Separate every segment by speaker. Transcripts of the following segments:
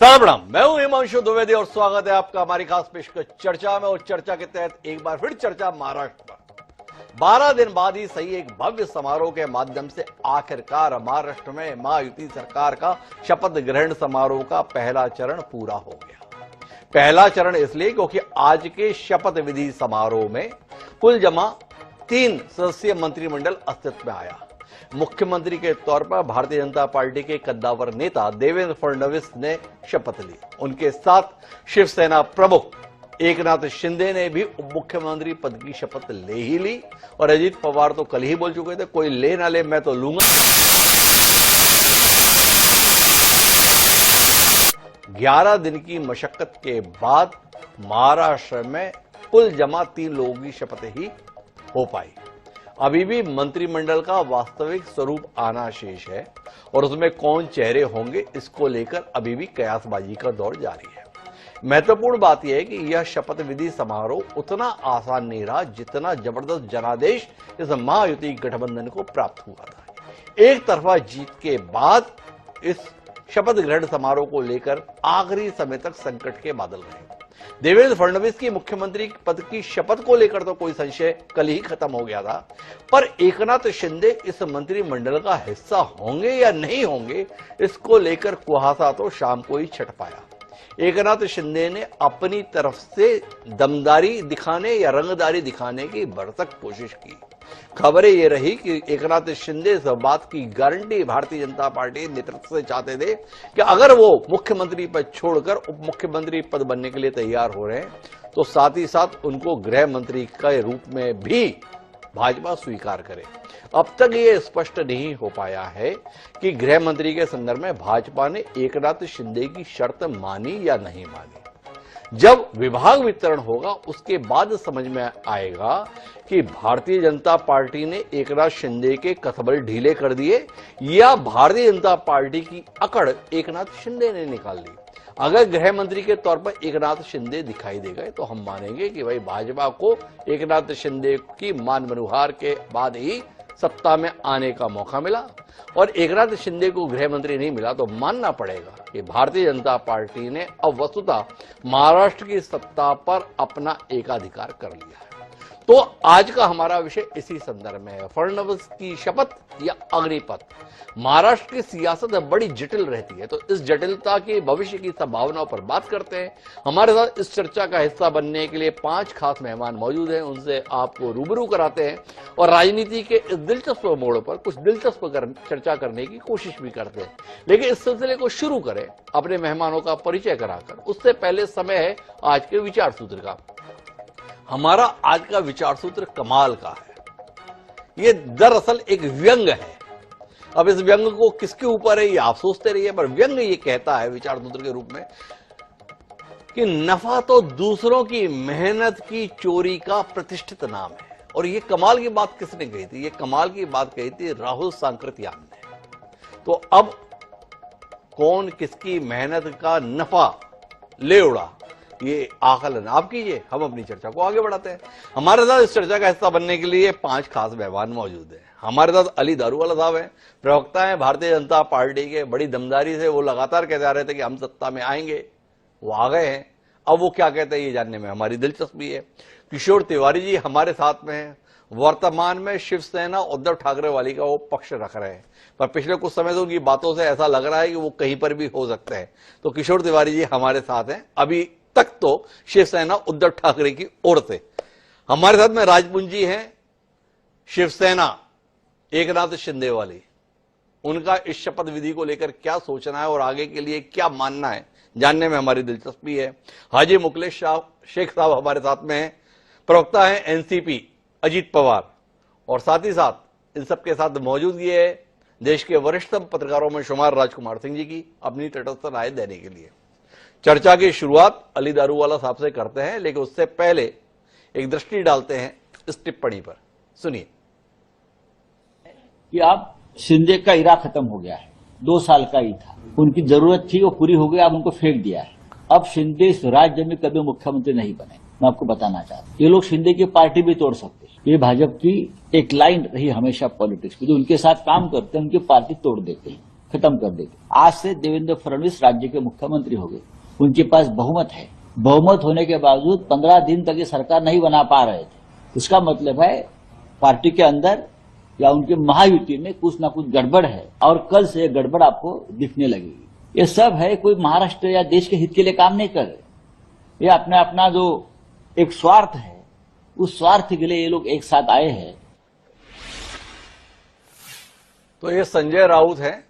Speaker 1: प्रणाम, मैं हूं हिमांशु द्विवेदी और स्वागत है आपका हमारी खास पेशकश चर्चा में। और चर्चा के तहत एक बार फिर चर्चा महाराष्ट्र पर। 12 दिन बाद ही सही एक भव्य समारोह के माध्यम से आखिरकार महाराष्ट्र में महायुति सरकार का शपथ ग्रहण समारोह का पहला चरण पूरा हो गया। पहला चरण इसलिए क्योंकि आज के शपथ विधि समारोह में कुल जमा 3 सदस्यीय मंत्रिमंडल अस्तित्व में आया। मुख्यमंत्री के तौर पर भारतीय जनता पार्टी के कद्दावर नेता देवेंद्र फडणवीस ने शपथ ली। उनके साथ शिवसेना प्रमुख एकनाथ शिंदे ने भी उप मुख्यमंत्री पद की शपथ ले ही ली। और अजीत पवार तो कल ही बोल चुके थे, कोई ले ना ले मैं तो लूंगा। 11 दिन की मशक्कत के बाद महाराष्ट्र में कुल जमा 3 लोगों की शपथ ही हो पाई। अभी भी मंत्रिमंडल का वास्तविक स्वरूप आना शेष है और उसमें कौन चेहरे होंगे इसको लेकर अभी भी कयासबाजी का दौर जारी है। महत्वपूर्ण बात यह है कि यह शपथ विधि समारोह उतना आसान नहीं रहा जितना जबरदस्त जनादेश इस महायुति गठबंधन को प्राप्त हुआ था। एक तरफा जीत के बाद इस शपथ ग्रहण समारोह को लेकर आखिरी समय तक संकट के बादल रहे। देवेंद्र फडणवीस की मुख्यमंत्री पद की शपथ को लेकर तो कोई संशय कल ही खत्म हो गया था, पर एकनाथ शिंदे इस मंत्रिमंडल का हिस्सा होंगे या नहीं होंगे इसको लेकर कुहासा तो शाम को ही छट पाया। एकनाथ शिंदे ने अपनी तरफ से दमदारी दिखाने या रंगदारी दिखाने की भरसक कोशिश की। खबरें ये रही कि एकनाथ शिंदे इस बात की गारंटी भारतीय जनता पार्टी नेतृत्व से चाहते थे कि अगर वो मुख्यमंत्री पद छोड़कर उप मुख्यमंत्री पद बनने के लिए तैयार हो रहे हैं तो साथ ही साथ उनको गृह मंत्री के रूप में भी भाजपा स्वीकार करे। अब तक ये स्पष्ट नहीं हो पाया है कि गृह मंत्री के संदर्भ में भाजपा ने एकनाथ शिंदे की शर्त मानी या नहीं मानी। जब विभाग वितरण होगा उसके बाद समझ में आएगा कि भारतीय जनता पार्टी ने एकनाथ शिंदे के कथबल ढीले कर दिए या भारतीय जनता पार्टी की अकड़ एकनाथ शिंदे ने निकाल ली। अगर गृह मंत्री के तौर पर एकनाथ शिंदे दिखाई दे गए तो हम मानेंगे कि भाई भाजपा को एकनाथ शिंदे की मान मनुहार के बाद ही सत्ता में आने का मौका मिला और एकनाथ शिंदे को गृह मंत्री नहीं मिला तो मानना पड़ेगा कि भारतीय जनता पार्टी ने अब वस्तुतः महाराष्ट्र की सत्ता पर अपना एकाधिकार कर लिया है। तो आज का हमारा विषय इसी संदर्भ में है, फडणवीस की शपथ या अग्निपथ। महाराष्ट्र की सियासत बड़ी जटिल रहती है, तो इस जटिलता के भविष्य की संभावनाओं पर बात करते हैं। हमारे साथ इस चर्चा का हिस्सा बनने के लिए 5 खास मेहमान मौजूद हैं, उनसे आपको रूबरू कराते हैं और राजनीति के इस दिलचस्प मोड़ पर कुछ दिलचस्प चर्चा करने की कोशिश भी करते हैं। लेकिन इस सिलसिले को शुरू करें अपने मेहमानों का परिचय कराकर। उससे पहले समय है आज के विचार सूत्र का। हमारा आज का विचार सूत्र कमाल का है। ये दरअसल एक व्यंग है। अब इस व्यंग को किसके ऊपर है ये आप सोचते रहिए, पर व्यंग ये कहता है विचार सूत्र के रूप में कि नफा तो दूसरों की मेहनत की चोरी का प्रतिष्ठित नाम है। और ये कमाल की बात किसने कही थी? ये कमाल की बात कही थी राहुल सांकृत्यान ने। तो अब कौन किसकी मेहनत का नफा ले उड़ा ये आकलन आप कीजिए, हम अपनी चर्चा को आगे बढ़ाते हैं। हमारे साथ इस चर्चा का हिस्सा बनने के लिए 5 खास मेहमान मौजूद हैं। हमारे साथ अली दारूवाला साहब हैं, प्रवक्ता हैं भारतीय जनता पार्टी के। बड़ी दमदारी से वो लगातार कहते आ रहे थे कि हम सत्ता में आएंगे, वो आ गए हैं। अब वो क्या कहते हैं ये जानने में हमारी दिलचस्पी है। किशोर तिवारी जी हमारे साथ में हैं, वर्तमान में शिवसेना उद्धव ठाकरे वाली का वो पक्ष रख रहे हैं, पर पिछले कुछ समय से उनकी बातों से ऐसा लग रहा है कि वो कहीं पर भी हो सकते हैं। तो किशोर तिवारी जी हमारे साथ हैं, अभी तक तो शिवसेना उद्धव ठाकरे की ओर से। हमारे साथ में राजपुंजी हैं, शिवसेना एकनाथ शिंदे वाली। उनका इस शपथ विधि को लेकर क्या सोचना है और आगे के लिए क्या मानना है जानने में हमारी दिलचस्पी है। हाजी मुखलेश शेख साहब हमारे साथ में हैं, प्रवक्ता हैं एनसीपी अजीत पवार। और साथ ही साथ इन सबके साथ मौजूद ये है देश के वरिष्ठतम पत्रकारों में शुमार राजकुमार सिंह जी की अपनी तटस्थ राय देने के लिए। चर्चा की शुरुआत अली दारूवाला साहब से करते हैं, लेकिन उससे पहले एक दृष्टि डालते हैं इस टिप्पणी पर। सुनिए
Speaker 2: कि अब शिंदे का इरा खत्म हो गया है, 2 साल का ही था, उनकी जरूरत थी वो पूरी हो गई, अब उनको फेंक दिया है। अब शिंदे इस राज्य में कभी मुख्यमंत्री नहीं बने। मैं आपको बताना चाहता हूं, ये लोग शिंदे की पार्टी भी तोड़ सकते हैं। ये भाजपा की एक लाइन रही हमेशा पॉलिटिक्स में, जो उनके साथ काम करते हैं उनकी पार्टी तोड़ देते हैं। खत्म कर देंगे। आज से देवेंद्र फडणवीस राज्य के मुख्यमंत्री हो गए, उनके पास बहुमत है। बहुमत होने के बावजूद 15 दिन तक ये सरकार नहीं बना पा रहे थे। इसका मतलब है पार्टी के अंदर या उनके महायुति में कुछ ना कुछ गड़बड़ है और कल से ये गड़बड़ आपको दिखने लगेगी। ये सब है, कोई महाराष्ट्र या देश के हित के लिए काम नहीं कर रहे। ये अपना जो एक स्वार्थ है, उस स्वार्थ के लिए ये लोग एक साथ आए हैं।
Speaker 1: तो ये संजय राउत है,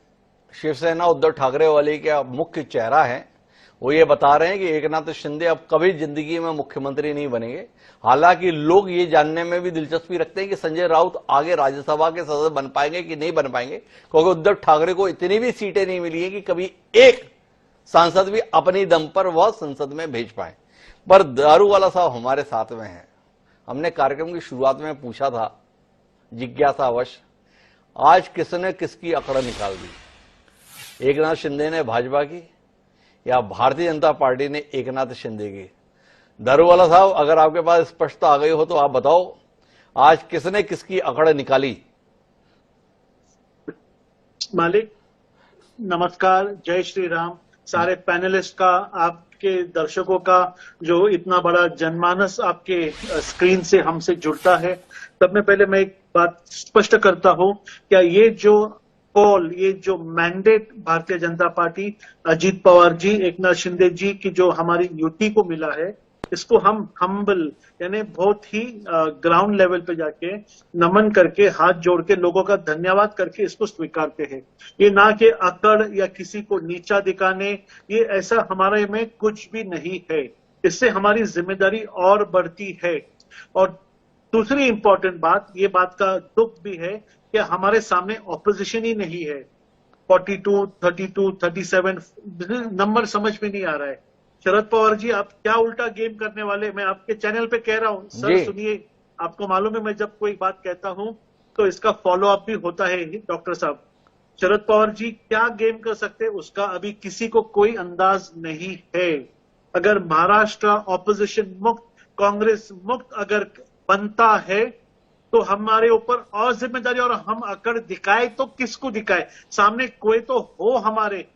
Speaker 1: शिवसेना उद्धव ठाकरे वाले के मुख्य चेहरा है। वो ये बता रहे हैं कि एकनाथ शिंदे अब कभी जिंदगी में मुख्यमंत्री नहीं बनेंगे। हालांकि लोग ये जानने में भी दिलचस्पी रखते हैं कि संजय राउत आगे राज्यसभा के सदस्य बन पाएंगे कि नहीं बन पाएंगे, क्योंकि उद्धव ठाकरे को इतनी भी सीटें नहीं मिली है कि कभी एक सांसद भी अपनी दम पर वह संसद में भेज पाए। पर दारूवाला साहब हमारे साथ में हैं। हमने कार्यक्रम की शुरुआत में पूछा था जिज्ञासावश, आज किसने किसकी अकड़ निकाल दी? एकनाथ शिंदे ने भाजपा की या भारतीय जनता पार्टी ने एकनाथ शिंदे की? दारूवाला साहब, अगर आपके पास स्पष्टता आ गई हो तो आप बताओ, आज किसने किसकी अकड़ निकाली?
Speaker 3: मालिक नमस्कार, जय श्री राम। सारे पैनलिस्ट का, आपके दर्शकों का जो इतना बड़ा जनमानस आपके स्क्रीन से हमसे जुड़ता है, तब में पहले मैं एक बात स्पष्ट करता हूं, क्या ये जो कॉल, ये जो मैंडेट भारतीय जनता पार्टी, अजीत पवार जी, एकनाथ शिंदे जी की जो हमारी युति को मिला है, इसको हम हम्बल यानी बहुत ही ग्राउंड लेवल पे जाके नमन करके, हाथ जोड़ के, लोगों का धन्यवाद करके इसको स्वीकारते हैं। ये ना कि अकड़ या किसी को नीचा दिखाने, ये ऐसा हमारे में कुछ भी नहीं है। इससे हमारी जिम्मेदारी और बढ़ती है। और दूसरी इंपॉर्टेंट बात, ये बात का दुख भी है कि हमारे सामने ऑपोजिशन ही नहीं है। 42, 32, 37 नंबर समझ में नहीं आ रहा है। शरद पवार जी, आप क्या उल्टा गेम करने वाले? मैं आपके चैनल पे कह रहा हूं सर, सुनिए, आपको मालूम है मैं जब कोई बात कहता हूं तो इसका फॉलो अप भी होता है। डॉक्टर साहब, शरद पवार जी क्या गेम कर सकते हैं उसका अभी किसी को कोई अंदाज नहीं है। अगर महाराष्ट्र ऑपोजिशन मुक्त, कांग्रेस मुक्त अगर बनता है तो हमारे ऊपर और जिम्मेदारी, और हम अकड़ दिखाए तो किसको दिखाए? सामने कोई तो हो हमारे।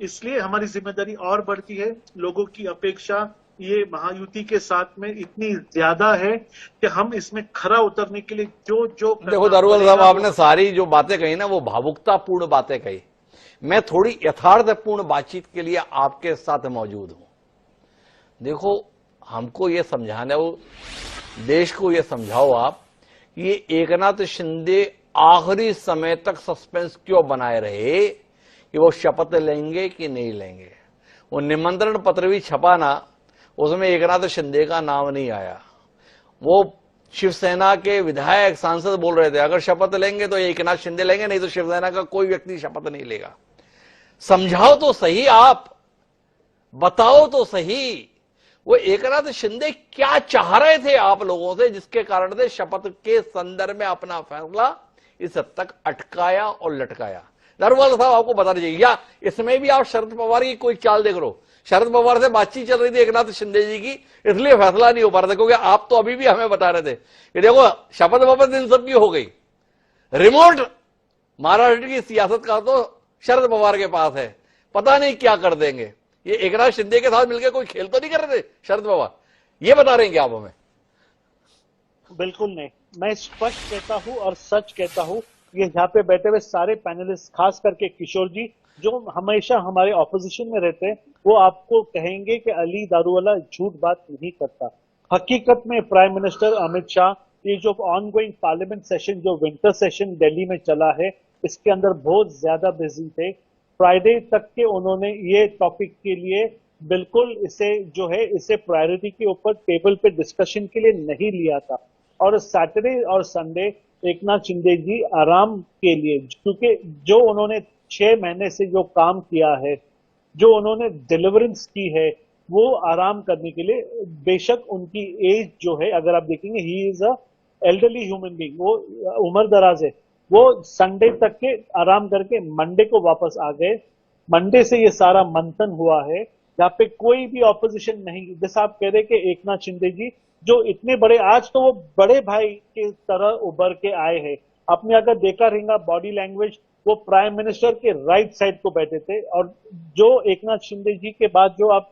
Speaker 3: इसलिए हमारी जिम्मेदारी और बढ़ती है। लोगों की अपेक्षा ये महायुति के साथ में इतनी ज्यादा है कि हम इसमें खरा उतरने के लिए जो
Speaker 1: देखो दारूवाला साहब, आपने सारी जो बातें कही ना, वो भावुकतापूर्ण बातें कही। मैं थोड़ी यथार्थपूर्ण बातचीत के लिए आपके साथ मौजूद हूं। देखो, हमको ये समझाना, वो देश को ये समझाओ आप, ये एकनाथ शिंदे आखिरी समय तक सस्पेंस क्यों बनाए रहे कि वो शपथ लेंगे कि नहीं लेंगे? वो निमंत्रण पत्र भी छपा ना, उसमें एकनाथ शिंदे का नाम नहीं आया। वो शिवसेना के विधायक, सांसद बोल रहे थे अगर शपथ लेंगे तो एकनाथ शिंदे लेंगे, नहीं तो शिवसेना का कोई व्यक्ति शपथ नहीं लेगा। समझाओ तो सही, आप बताओ तो सही, वो एकनाथ शिंदे क्या चाह रहे थे आप लोगों से, जिसके कारण से शपथ के संदर्भ में अपना फैसला इस हद तक अटकाया और लटकाया? दारूवाला साहब, आपको बताना चाहिए, या इसमें भी आप शरद पवार की कोई चाल देख लो? शरद पवार से बातचीत चल रही थी एकनाथ शिंदे जी की, इसलिए फैसला नहीं हो पा रहा था, क्योंकि आप तो अभी भी हमें बता रहे थे कि देखो शपथ वपथ इन सब की हो गई, रिमोट महाराष्ट्र की सियासत का तो शरद पवार के पास है, पता नहीं क्या कर देंगे। ये एकनाथ शिंदे के साथ मिलकर कोई खेल तो नहीं कर रहे थे शरद पवार? ये बता रहे हैं क्या आप हमें?
Speaker 3: बिल्कुल नहीं, मैं स्पष्ट कहता हूं और सच कहता हूं। ये यहाँ पे बैठे हुए सारे पैनलिस्ट, खास करके किशोर जी जो हमेशा हमारे ऑपोजिशन में रहते हैं, वो आपको कहेंगे कि अली दारूवाला झूठ बात नहीं करता। हकीकत में प्राइम मिनिस्टर अमित शाह, ये जो ऑनगोइंग पार्लियामेंट सेशन, जो विंटर सेशन दिल्ली में चला है, इसके अंदर बहुत ज्यादा बिजी थे। फ्राइडे तक के उन्होंने ये टॉपिक के लिए बिल्कुल इसे प्रायोरिटी के ऊपर टेबल पे डिस्कशन के लिए नहीं लिया था। और सैटरडे और संडे एकनाथ शिंदे जी आराम के लिए, क्योंकि जो उन्होंने 6 महीने से जो काम किया है, जो उन्होंने डिलीवरेंस की है, वो आराम करने के लिए, बेशक उनकी एज जो है, अगर आप देखेंगे, he is a elderly human being, वो उम्र दराज है, वो संडे तक के आराम करके मंडे को वापस आ गए। मंडे से ये सारा मंथन हुआ है, जहाँ पे कोई भी ऑपोजिशन नहीं। जैसा आप कह रहे कि एकनाथ शिंदे जी जो इतने बड़े, आज तो वो बड़े भाई के तरह उभर के आए हैं। आपने अगर देखा रहेगा बॉडी लैंग्वेज, वो प्राइम मिनिस्टर के राइट साइड को बैठे थे। और जो एकनाथ शिंदे जी के बाद जो आप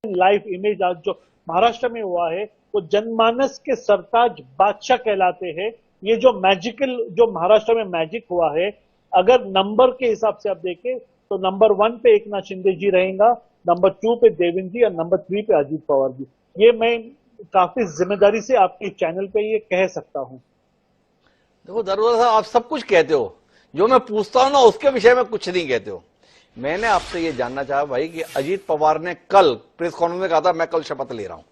Speaker 3: लाइव इमेज आज जो महाराष्ट्र में हुआ है, वो जनमानस के सरताज बादशाह कहलाते हैं। ये जो मैजिकल जो महाराष्ट्र में मैजिक हुआ है, अगर नंबर के हिसाब से आप देखें तो नंबर 1 पे एकनाथ शिंदे जी रहेगा, नंबर 2 पे देवेंद्र जी और नंबर 3 पे अजीत पवार जी। ये मैं काफी जिम्मेदारी से आपके चैनल पे ये कह सकता हूं।
Speaker 1: देखो दारुवाला साहब, आप सब कुछ कहते हो, जो मैं पूछता हूं ना उसके विषय में कुछ नहीं कहते हो। मैंने आपसे ये जानना चाहा भाई कि अजीत पवार ने कल प्रेस कॉन्फ्रेंस में कहा था मैं कल शपथ ले रहा हूं,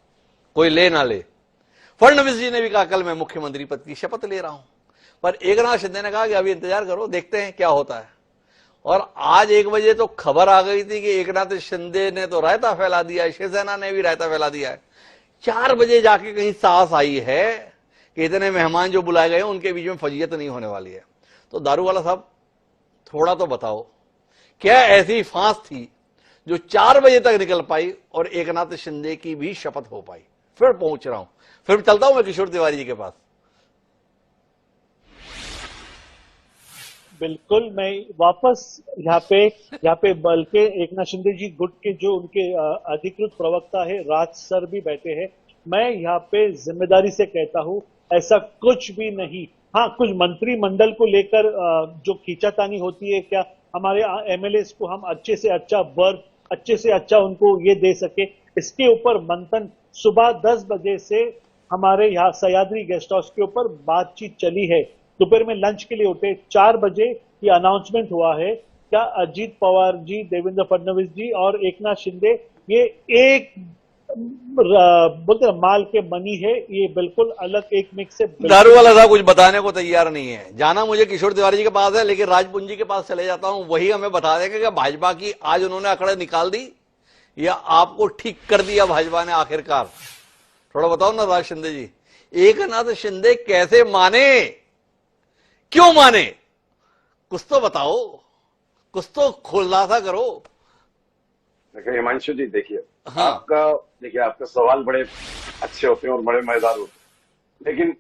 Speaker 1: कोई ले ना ले। फडणवीस जी ने भी कहा कल मैं मुख्यमंत्री पद की शपथ ले रहा हूं, पर एकनाथ शिंदे ने कहा कि अभी इंतजार करो, देखते हैं क्या होता है। और आज 1 बजे तो खबर आ गई थी कि एकनाथ शिंदे ने तो रायता फैला दिया है, शिवसेना ने भी रायता फैला दिया है। 4 बजे जाके कहीं सांस आई है कि इतने मेहमान जो बुलाए गए उनके बीच में फजीयत नहीं होने वाली है। तो दारूवाला साहब थोड़ा तो बताओ, क्या ऐसी फांस थी जो 4 बजे तक निकल पाई और एकनाथ शिंदे की भी शपथ हो पाई? फिर पहुंच रहा हूं, फिर चलता हूं मैं किशोर तिवारी जी के पास।
Speaker 3: बिल्कुल, मैं वापस यहाँ पे बल्कि एकनाथ शिंदे जी गुट के जो उनके अधिकृत प्रवक्ता है राज सर भी बैठे हैं। मैं यहाँ पे जिम्मेदारी से कहता हूँ ऐसा कुछ भी नहीं। हाँ, कुछ मंत्रिमंडल को लेकर जो खींचातानी होती है, क्या हमारे एमएलएस को हम अच्छे से अच्छा वर्क, अच्छे से अच्छा उनको ये दे सके, इसके ऊपर मंथन सुबह 10 बजे से हमारे यहाँ सह्याद्री गेस्ट हाउस के ऊपर बातचीत चली है। दोपहर में लंच के लिए उठे, 4 बजे ये अनाउंसमेंट हुआ है। क्या अजीत पवार जी, देवेंद्र फडणवीस जी और एकनाथ शिंदे ये एक बोलते हैं माल के मनी है, ये बिल्कुल अलग एक मिक्स से।
Speaker 1: दारूवाला साहब कुछ बताने को तैयार नहीं है। जाना मुझे किशोर तिवारी जी के पास है, लेकिन राजपुंजी के पास चले जाता हूं, वही हमें बता देंगे कि भाजपा की आज उन्होंने अकड़े निकाल दी या आपको ठीक कर दिया भाजपा ने आखिरकार। थोड़ा बताओ ना राज शिंदे जी, एकनाथ शिंदे कैसे माने, क्यों माने, कुछ तो बताओ, कुछ तो खुलासा करो।
Speaker 4: देखिए हिमांशु जी, देखिए
Speaker 1: हाँ।
Speaker 4: आपका सवाल बड़े अच्छे होते हैं और बड़े मजेदार होते हैं, लेकिन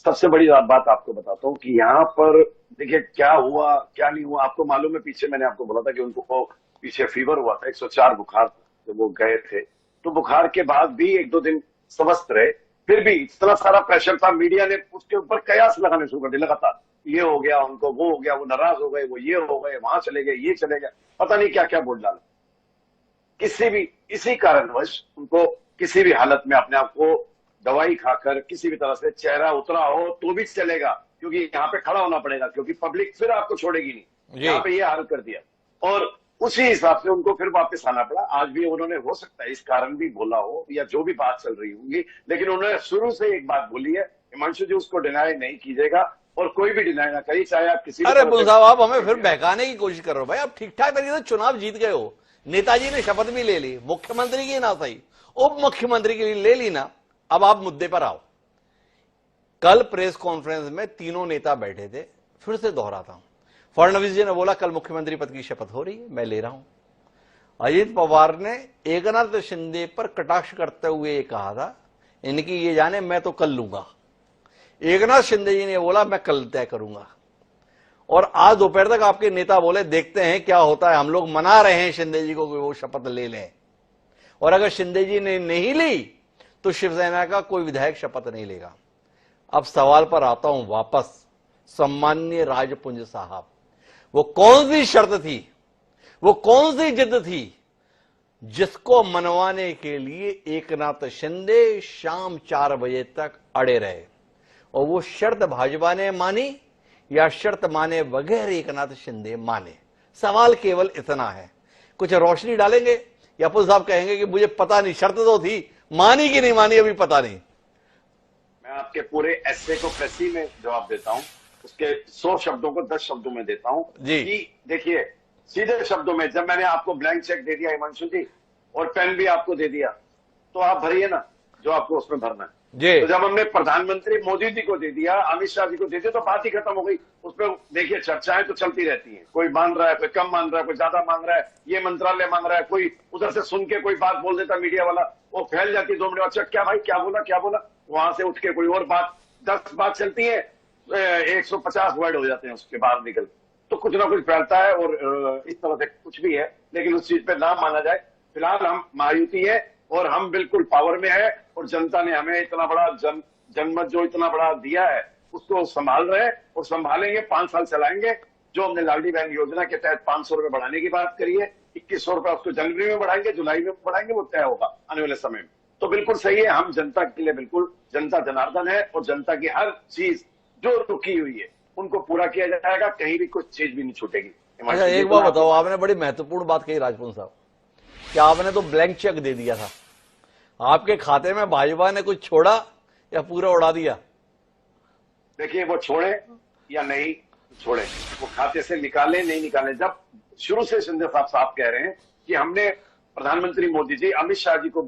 Speaker 4: सबसे बड़ी बात आपको बताता हूँ कि यहाँ पर देखिए क्या हुआ क्या नहीं हुआ। आपको मालूम है, पीछे मैंने आपको बोला था कि उनको पीछे फीवर हुआ था, 104 बुखार, जब वो गए थे तो बुखार के बाद भी 1-2 दिन स्वस्थ रहे, फिर भी इतना सारा प्रेशर था, मीडिया ने उसके ऊपर कयास लगाने शुरू कर दिया लगातार। ये हो गया उनको, वो हो गया, वो नाराज हो गए, वो ये हो गए, वहां चले गए, ये चले गए, पता नहीं क्या क्या बोल डाला। इसी कारणवश उनको किसी भी हालत में अपने आप को दवाई खाकर किसी भी तरह से चेहरा उतरा हो तो भी चलेगा, क्योंकि यहाँ पे खड़ा होना पड़ेगा, क्योंकि पब्लिक फिर आपको छोड़ेगी नहीं। यहाँ पे ये हाल कर दिया और उसी हिसाब से उनको फिर वापस आना पड़ा। आज भी उन्होंने हो सकता है इस कारण भी बोला हो या जो भी बात चल रही होंगी, लेकिन उन्होंने शुरू से एक बात बोली है, हिमांशु जी, उसको डिनाई नहीं कीजिएगा और कोई भी डिनाई ना करिए, चाहे आप किसी।
Speaker 1: अरे पुल साहब, आप हमें फिर बहकाने की कोशिश कर रहे हो भाई। आप ठीक ठाक तरीके से चुनाव जीत गए हो, नेताजी ने शपथ भी ले ली, मुख्यमंत्री की ना सही उप मुख्यमंत्री की ले ली ना। अब आप मुद्दे पर आओ। कल प्रेस कॉन्फ्रेंस में तीनों नेता बैठे थे, फिर से दोहराता हूं। फडणवीस जी ने बोला कल मुख्यमंत्री पद की शपथ हो रही है, मैं ले रहा हूं। अजीत पवार ने एकनाथ शिंदे पर कटाक्ष करते हुए ये कहा था, इनकी ये जाने मैं तो कल लूंगा। एकनाथ शिंदे जी ने बोला मैं कल तय करूंगा। और आज दोपहर तक आपके नेता बोले देखते हैं क्या होता है, हम लोग मना रहे हैं शिंदे जी को कि वो शपथ ले लें, और अगर शिंदे जी ने नहीं ली तो शिवसेना का कोई विधायक शपथ नहीं लेगा। अब सवाल पर आता हूं वापस। सम्माननीय राजपुंज साहब, वो कौन सी शर्त थी, वो कौन सी जिद थी जिसको मनवाने के लिए एकनाथ शिंदे शाम 4 बजे तक अड़े रहे? और वो शर्त भाजपा ने मानी या शर्त माने बगैर एकनाथ शिंदे माने? सवाल केवल इतना है। कुछ रोशनी डालेंगे या पुल साहब कहेंगे कि मुझे पता नहीं, शर्त तो थी, मानी कि नहीं मानी अभी पता नहीं?
Speaker 4: मैं आपके पूरे एस्से को प्रेसी में जवाब देता हूं, उसके 100 शब्दों को 10 शब्दों में देता हूं
Speaker 1: जी।
Speaker 4: कि देखिए सीधे शब्दों में, जब मैंने आपको ब्लैंक चेक दे दिया हिमांशु जी और पेन भी आपको दे दिया, तो आप भरिए ना जो आपको उसमें भरना है
Speaker 1: जी।
Speaker 4: तो जब हमने प्रधानमंत्री मोदी जी को दे दिया, अमित शाह जी को दे दिया, तो बात ही खत्म हो गई। उसमें देखिए चर्चाएं तो चलती रहती हैं, कोई मान रहा है, कोई कम मान रहा है, कोई ज्यादा मांग रहा है, ये मंत्रालय मांग रहा है, कोई उधर से सुन के कोई बात बोल देता मीडिया वाला, वो फैल जाती 2 मिनट। अच्छा क्या भाई क्या बोला, वहां से उठ के कोई और बात, 10 बात चलती है, 150 वर्ड हो जाते हैं उसके बाहर निकल, तो कुछ ना कुछ फैलता है और इस तरह से कुछ भी है, लेकिन उस चीज पे ना माना जाए। फिलहाल हम महायुति है और हम बिल्कुल पावर में है, और जनता ने हमें इतना बड़ा जनमत जो इतना बड़ा दिया है उसको संभाल रहे हैं और संभालेंगे, 5 साल चलाएंगे। जो हमने लाडली बहन योजना के तहत 500 रुपए बढ़ाने की बात करी है, 2100 रुपए उसको जनवरी में बढ़ाएंगे, जुलाई में बढ़ाएंगे, वो तय होगा आने वाले समय में। तो बिल्कुल सही है, हम जनता के लिए बिल्कुल, जनता जनार्दन है और जनता की हर चीज जो रुकी हुई है उनको पूरा किया जाएगा, कहीं भी कुछ चीज भी नहीं छूटेगी।
Speaker 1: अच्छा, एक बात बताओ, आपने बड़ी महत्वपूर्ण बात कही राजपूत साहब कि आपने तो ब्लैंक चेक दे दिया था, आपके खाते में भाजपा ने कुछ छोड़ा या पूरा उड़ा दिया?
Speaker 4: देखिए, वो छोड़े या नहीं छोड़े, वो खाते से निकाले नहीं निकाले, जब शुरू से शिंदे साहब साहब कह रहे हैं कि हमने प्रधानमंत्री मोदी जी, अमित शाह जी को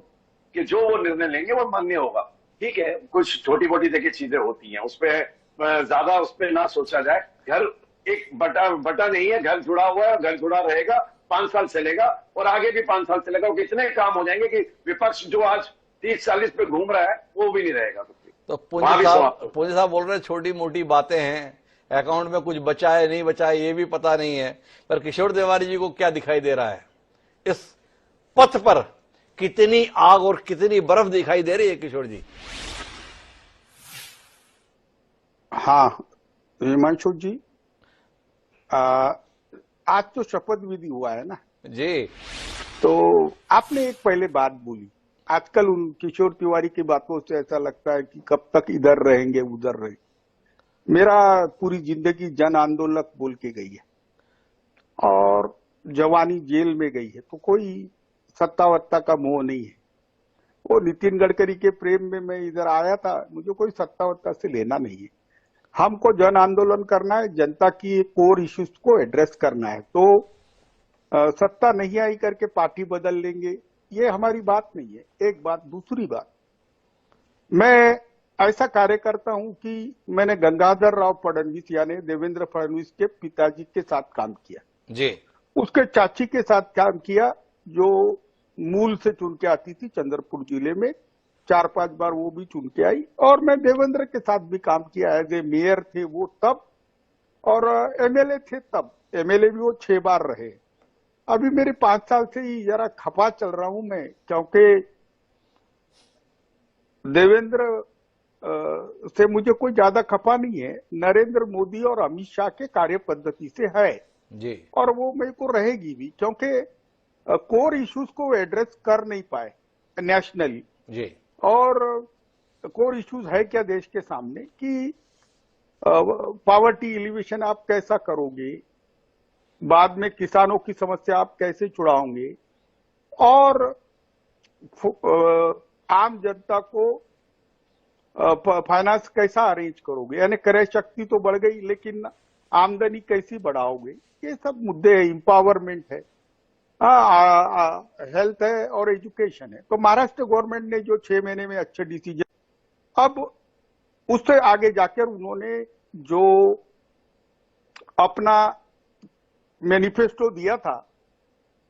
Speaker 4: कि जो वो निर्णय लेंगे वो मान्य होगा। ठीक है, कुछ छोटी मोटी देखिए चीजें होती हैं, उस पर ज्यादा उस पर ना सोचा जाए। घर एक बटा नहीं है, घर जुड़ा हुआ है, घर जुड़ा रहेगा, 5 साल चलेगा और आगे भी 5 साल चलेगा। कितने काम हो जाएंगे कि विपक्ष जो आज 30-40 पे घूम रहा है वो भी नहीं रहेगा।
Speaker 1: तो पुंज साहब बोल रहे हैं छोटी मोटी बातें हैं, अकाउंट में कुछ बचा है नहीं बचा है ये भी पता नहीं है, पर किशोर तिवारी जी को क्या दिखाई दे रहा है? इस पथ पर कितनी आग और कितनी बर्फ दिखाई दे रही है किशोर जी?
Speaker 5: हाँ हिमांशु जी, आज तो शपथ विधि हुआ है ना
Speaker 1: जी,
Speaker 5: तो आपने एक पहले बात बोली, आजकल उन किशोर तिवारी की बातों से ऐसा लगता है कि कब तक इधर रहेंगे उधर रहेंगे। मेरा पूरी जिंदगी जन आंदोलक बोल के गई है और जवानी जेल में गई है, तो कोई सत्ता वत्ता का मोह नहीं है। वो नितिन गडकरी के प्रेम में मैं इधर आया था, मुझे कोई सत्ता वत्ता से लेना नहीं है। हमको जन आंदोलन करना है, जनता की कोर इश्यूज को एड्रेस करना है। तो सत्ता नहीं आई करके पार्टी बदल लेंगे, ये हमारी बात नहीं है। एक बात, दूसरी बात, मैं ऐसा कार्य करता हूं कि मैंने गंगाधर राव फडणवीस यानी देवेंद्र फडणवीस के पिताजी के साथ काम किया
Speaker 1: जी,
Speaker 5: उसके चाची के साथ काम किया जो मूल से चुन के आती थी चंद्रपुर जिले में, 4-5 बार वो भी चुन के आई। और मैं देवेंद्र के साथ भी काम किया, एज ए मेयर थे वो तब और एमएलए थे तब, एमएलए भी वो 6 बार रहे। अभी मेरे 5 साल से ही जरा खफा चल रहा हूं मैं, क्योंकि देवेंद्र से मुझे कोई ज्यादा खफा नहीं है, नरेंद्र मोदी और अमित शाह के कार्य पद्धति से है
Speaker 1: जी,
Speaker 5: और वो मेरे को रहेगी भी, क्योंकि कोर इश्यूज को एड्रेस कर नहीं पाए नेशनली
Speaker 1: जी।
Speaker 5: और कोर इश्यूज है क्या देश के सामने कि पॉवर्टी एलिवेशन आप कैसा करोगे, बाद में किसानों की समस्या आप कैसे छुड़ाओगे और आम जनता को फाइनेंस कैसा अरेंज करोगे, यानी क्रय शक्ति तो बढ़ गई लेकिन आमदनी कैसी बढ़ाओगे, ये सब मुद्दे हैं। एम्पावरमेंट है, हेल्थ है और एजुकेशन है। तो महाराष्ट्र गवर्नमेंट ने जो 6 महीने में अच्छे डिसीजन, अब उससे आगे जाकर उन्होंने जो अपना मैनिफेस्टो दिया था,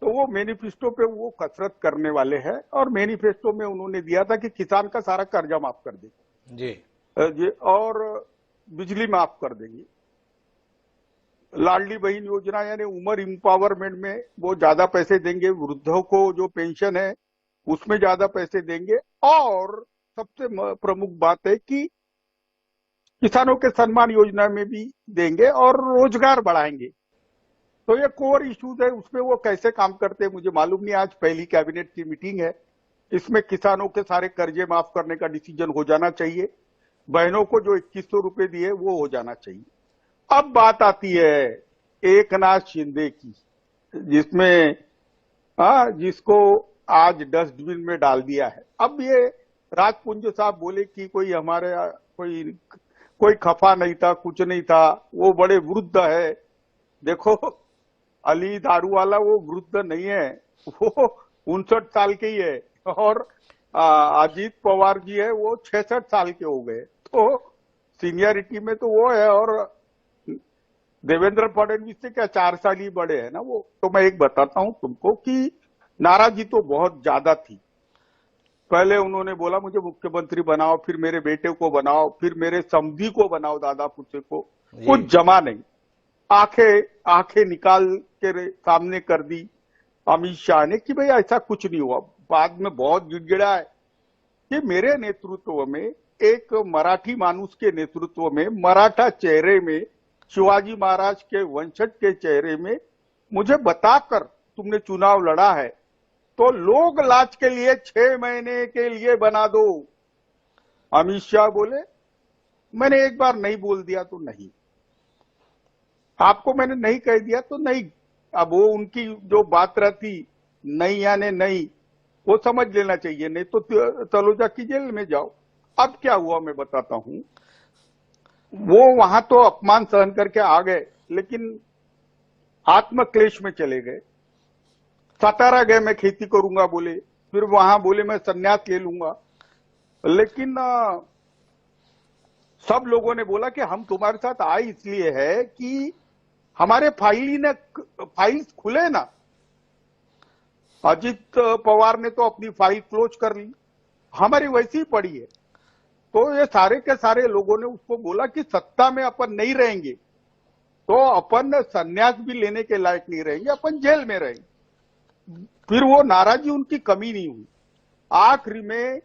Speaker 5: तो वो मैनिफेस्टो पे वो कसरत करने वाले हैं और मैनिफेस्टो में उन्होंने दिया था कि किसान का सारा कर्जा माफ कर देंगे जी और बिजली माफ कर देंगे। लाडली बहन योजना यानी उमर एम्पावरमेंट में वो ज्यादा पैसे देंगे, वृद्धों को जो पेंशन है उसमें ज्यादा पैसे देंगे और सबसे प्रमुख बात है कि किसानों के सम्मान योजना में भी देंगे और रोजगार बढ़ाएंगे। तो ये कोर इश्यूज है, उसमें वो कैसे काम करते हैं मुझे मालूम नहीं। आज पहली कैबिनेट की मीटिंग है, इसमें किसानों के सारे कर्जे माफ करने का डिसीजन हो जाना चाहिए, बहनों को जो 2100 रुपए दिए वो हो जाना चाहिए। अब बात आती है एकनाथ शिंदे की, जिसमें जिसको आज डस्टबिन में डाल दिया है। अब ये राजपुंज साहब बोले कि कोई हमारे कोई खफा नहीं था, कुछ नहीं था, वो बड़े वृद्ध है। देखो अली दारू वाला वो वृद्ध नहीं है, वो 59 साल के ही है और अजीत पवार जी है वो 66 साल के हो गए, तो सीनियरिटी में तो वो है और देवेंद्र फडणवीस से क्या 4 साल ही बड़े हैं ना वो। तो मैं एक बताता हूं तुमको कि नाराजगी तो बहुत ज्यादा थी पहले उन्होंने बोला मुझे मुख्यमंत्री बनाओ, फिर मेरे बेटे को बनाओ, फिर मेरे समधी को बनाओ, दादा पुत्र को। कुछ जमा नहीं, आंखें निकाल के सामने कर दी अमित शाह ने कि भाई ऐसा कुछ नहीं हुआ। बाद में बहुत गिड़गिड़ा है कि मेरे नेतृत्व में, एक मराठी मानुस के नेतृत्व में, मराठा चेहरे में, शिवाजी महाराज के वंशज के चेहरे में मुझे बताकर तुमने चुनाव लड़ा है, तो लोग लाज के लिए 6 महीने के लिए बना दो। अमित शाह बोले मैंने एक बार नहीं बोल दिया तो नहीं, आपको मैंने नहीं कह दिया तो नहीं। अब वो उनकी जो बात रहती नहीं यानी नहीं, वो समझ लेना चाहिए, नहीं तो तलोजा की जेल में जाओ। अब क्या हुआ मैं बताता हूं। वो वहां तो अपमान सहन करके आ गए, लेकिन आत्मक्लेश में चले गए। सातारा गए, मैं खेती करूंगा बोले, फिर वहां बोले मैं संन्यास ले लूंगा। लेकिन सब लोगों ने बोला कि हम तुम्हारे साथ आए इसलिए है कि हमारे फाइल्स खुले ना। अजित पवार ने तो अपनी फाइल क्लोज कर ली, हमारी वैसी ही पड़ी है। तो ये सारे के सारे लोगों ने उसको बोला कि सत्ता में अपन नहीं रहेंगे तो अपन संन्यास भी लेने के लायक नहीं रहेंगे, अपन जेल में रहेंगे। फिर वो नाराजगी उनकी कमी नहीं हुई। आखिरी में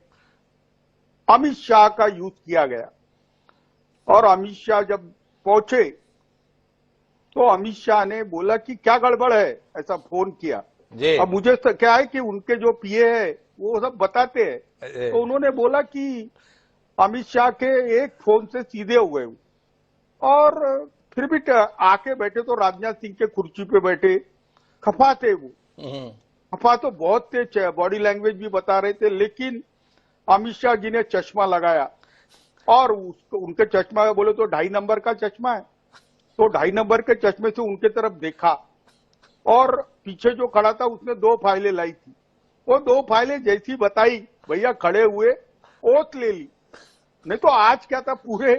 Speaker 5: अमित शाह का यूज किया गया, और अमित शाह जब पहुंचे तो अमित शाह ने बोला कि क्या गड़बड़ है, ऐसा फोन किया। अब मुझे क्या है कि उनके जो पीए है वो सब बताते हैं, तो उन्होंने बोला कि अमित शाह के एक फोन से सीधे हुए, और फिर भी आके बैठे तो राजनाथ सिंह के कुर्सी पे बैठे, खफा थे वो। खफा तो बहुत थे, बॉडी लैंग्वेज भी बता रहे थे। लेकिन अमित शाह जी ने चश्मा लगाया, और उनके चश्मा बोले तो 2.5 नंबर का चश्मा है, तो 2.5 नंबर के चश्मे से उनके तरफ देखा, और पीछे जो खड़ा था उसने 2 फाइलें लाई थी। वो 2 फाइलें जैसी बताई, भैया खड़े हुए, ओथ ले ली। नहीं तो आज क्या था, पूरे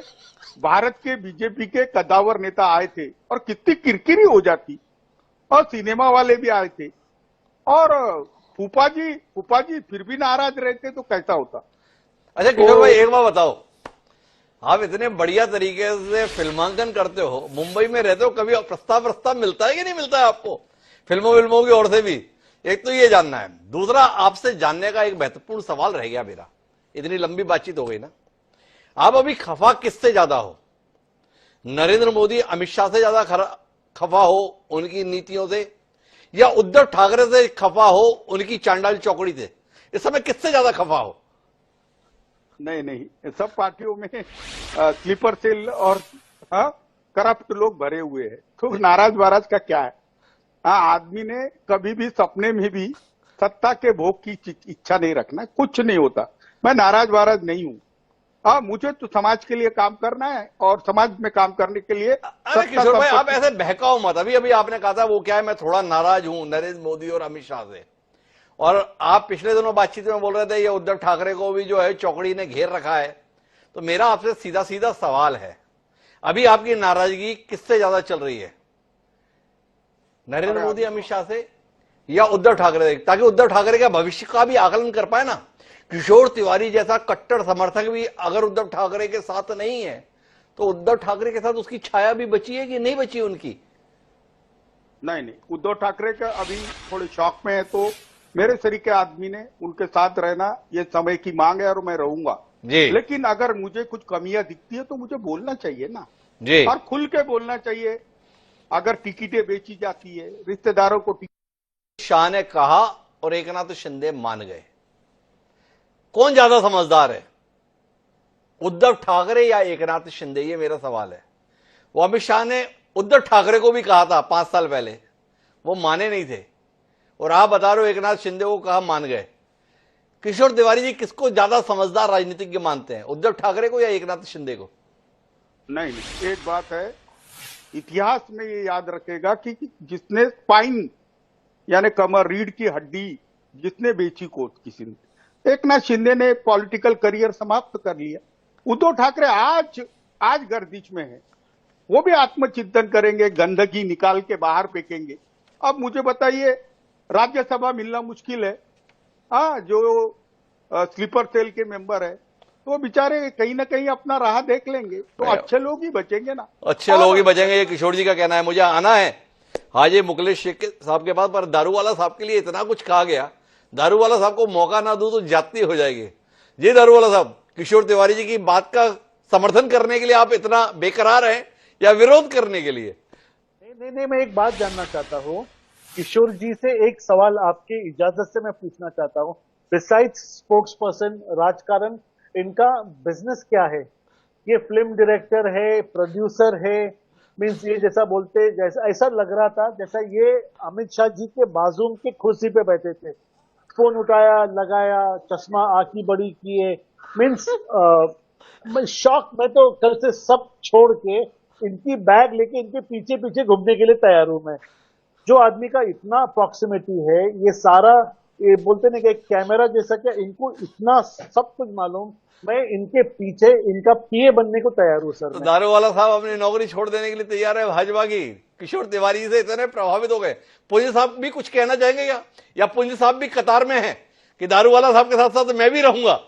Speaker 5: भारत के बीजेपी के कद्दावर नेता आए थे और कितनी किरकिरी हो जाती, और सिनेमा वाले भी आए थे, और फूफा जी फिर भी नाराज रहते तो कैसा होता।
Speaker 1: अच्छा किशोर भाई, एक बात बताओ, आप इतने बढ़िया तरीके से फिल्मांकन करते हो, मुंबई में रहते हो, कभी प्रस्ताव मिलता है कि नहीं मिलता है आपको फिल्मों की ओर से भी? एक तो ये जानना है। दूसरा, आपसे जानने का एक महत्वपूर्ण सवाल रह गया मेरा, इतनी लंबी बातचीत हो गई ना, आप अभी खफा किससे ज्यादा हो? नरेंद्र मोदी अमित शाह से ज्यादा खफा हो उनकी नीतियों से, या उद्धव ठाकरे से खफा हो उनकी चांडाल चौकड़ी से? इस समय किससे ज्यादा खफा हो?
Speaker 5: नहीं, सब पार्टियों में स्लीपर सेल और करप्ट लोग भरे हुए हैं, तो नाराज का क्या है। आदमी ने कभी भी सपने में भी सत्ता के भोग की इच्छा नहीं रखना, कुछ नहीं होता। मैं नाराज नहीं हूं। मुझे तो समाज के लिए काम करना है, और समाज में काम करने के लिए।
Speaker 1: अरे किशोर भाई, आप ऐसे बहकाओ मत। अभी आपने कहा था वो क्या है, मैं थोड़ा नाराज हूं नरेंद्र मोदी और अमित शाह से, और आप पिछले दिनों बातचीत में बोल रहे थे ये उद्धव ठाकरे को भी जो है चौकड़ी ने घेर रखा है। तो मेरा आपसे सीधा सीधा सवाल है, अभी आपकी नाराजगी किससे ज्यादा चल रही है, नरेंद्र मोदी अमित शाह से या उद्धव ठाकरे से? ताकि उद्धव ठाकरे का भविष्य का भी आकलन कर पाए ना। किशोर तिवारी जैसा कट्टर समर्थक भी अगर उद्धव ठाकरे के साथ नहीं है, तो उद्धव ठाकरे के साथ उसकी छाया भी बची है कि नहीं बची उनकी?
Speaker 5: नहीं, उद्धव ठाकरे का अभी थोड़े शौक में है, तो मेरे तरीके आदमी ने उनके साथ रहना ये समय की मांग है, और मैं रहूंगा। लेकिन अगर मुझे कुछ कमियां दिखती है तो मुझे बोलना चाहिए ना जी, और खुल के बोलना चाहिए। अगर टिकटें बेची जाती है, रिश्तेदारों को
Speaker 1: शाह ने कहा और एकनाथ शिंदे मान गए, कौन ज्यादा समझदार है, उद्धव ठाकरे या एकनाथ शिंदे? ये मेरा सवाल है। वो अमित शाह ने उद्धव ठाकरे को भी कहा था 5 साल पहले, वो माने नहीं थे, और आप बता रहे हो एकनाथ शिंदे को कहा मान गए। किशोर तिवारी जी किसको ज्यादा समझदार राजनीतिज्ञ मानते हैं, उद्धव ठाकरे को या एकनाथ शिंदे को?
Speaker 5: नहीं, एक बात है, इतिहास में ये याद रखेगा कि जिसने स्पाइन यानी कमर, रीढ़ की हड्डी जिसने बेची को किसी ने, एकनाथ शिंदे ने पॉलिटिकल करियर समाप्त कर लिया। उद्धव ठाकरे आज गर्दिश में है, वो भी आत्मचिंतन करेंगे, गंदगी निकाल के बाहर फेंकेंगे। अब मुझे बताइए, राज्यसभा मिलना मुश्किल है। जो स्लीपर सेल के मेंबर है, तो वो बेचारे कहीं ना कहीं अपना राह देख लेंगे, तो अच्छे लोग ही बचेंगे ना।
Speaker 1: अच्छे लोग ही बचेंगे, ये किशोर जी का कहना है। मुझे आना है हाजी मुखलेस शेख साहब के पास, पर दारूवाला साहब के लिए इतना कुछ कहा गया, दारूवाला साहब को मौका ना दूं तो जाती हो जाएगी। जी दारूवाला साहब, किशोर तिवारी जी की बात का समर्थन करने के लिए आप इतना बेकरार हैं या विरोध करने के लिए?
Speaker 3: नहीं, मैं एक बात जानना चाहता हूँ किशोर जी से, एक सवाल आपकी इजाजत से मैं पूछना चाहता हूँ। बिसाइड्स स्पोक्स पर्सन, राजकारण, इनका बिजनेस क्या है? ये फिल्म डायरेक्टर है, प्रोड्यूसर है, मीन्स ये जैसा बोलते, जैसा ऐसा लग रहा था जैसा ये अमित शाह जी के बाजू की कुर्सी पे बैठे थे, फोन उठाया, लगाया, चश्मा आंखी बड़ी किए, मीन्स मैं शॉक, मैं तो कल से सब छोड़ के इनकी बैग लेके इनके पीछे पीछे घूमने के लिए तैयार हूं मैं। जो आदमी का इतना प्रॉक्सिमिटी है, ये सारा, ये बोलते ना कि एक कैमरा जैसा, क्या इनको इतना सब कुछ मालूम, मैं इनके पीछे इनका पीए बनने को तैयार हूं सर।
Speaker 1: तो दारूवाला साहब अपनी नौकरी छोड़ देने के लिए तैयार है भाजपा की? किशोर तिवारी से इतने प्रभावित हो गए, पुंज साहब भी कुछ कहना चाहेंगे क्या? या पुंज साहब भी कतार में है कि दारूवाला साहब के साथ साथ मैं भी रहूंगा?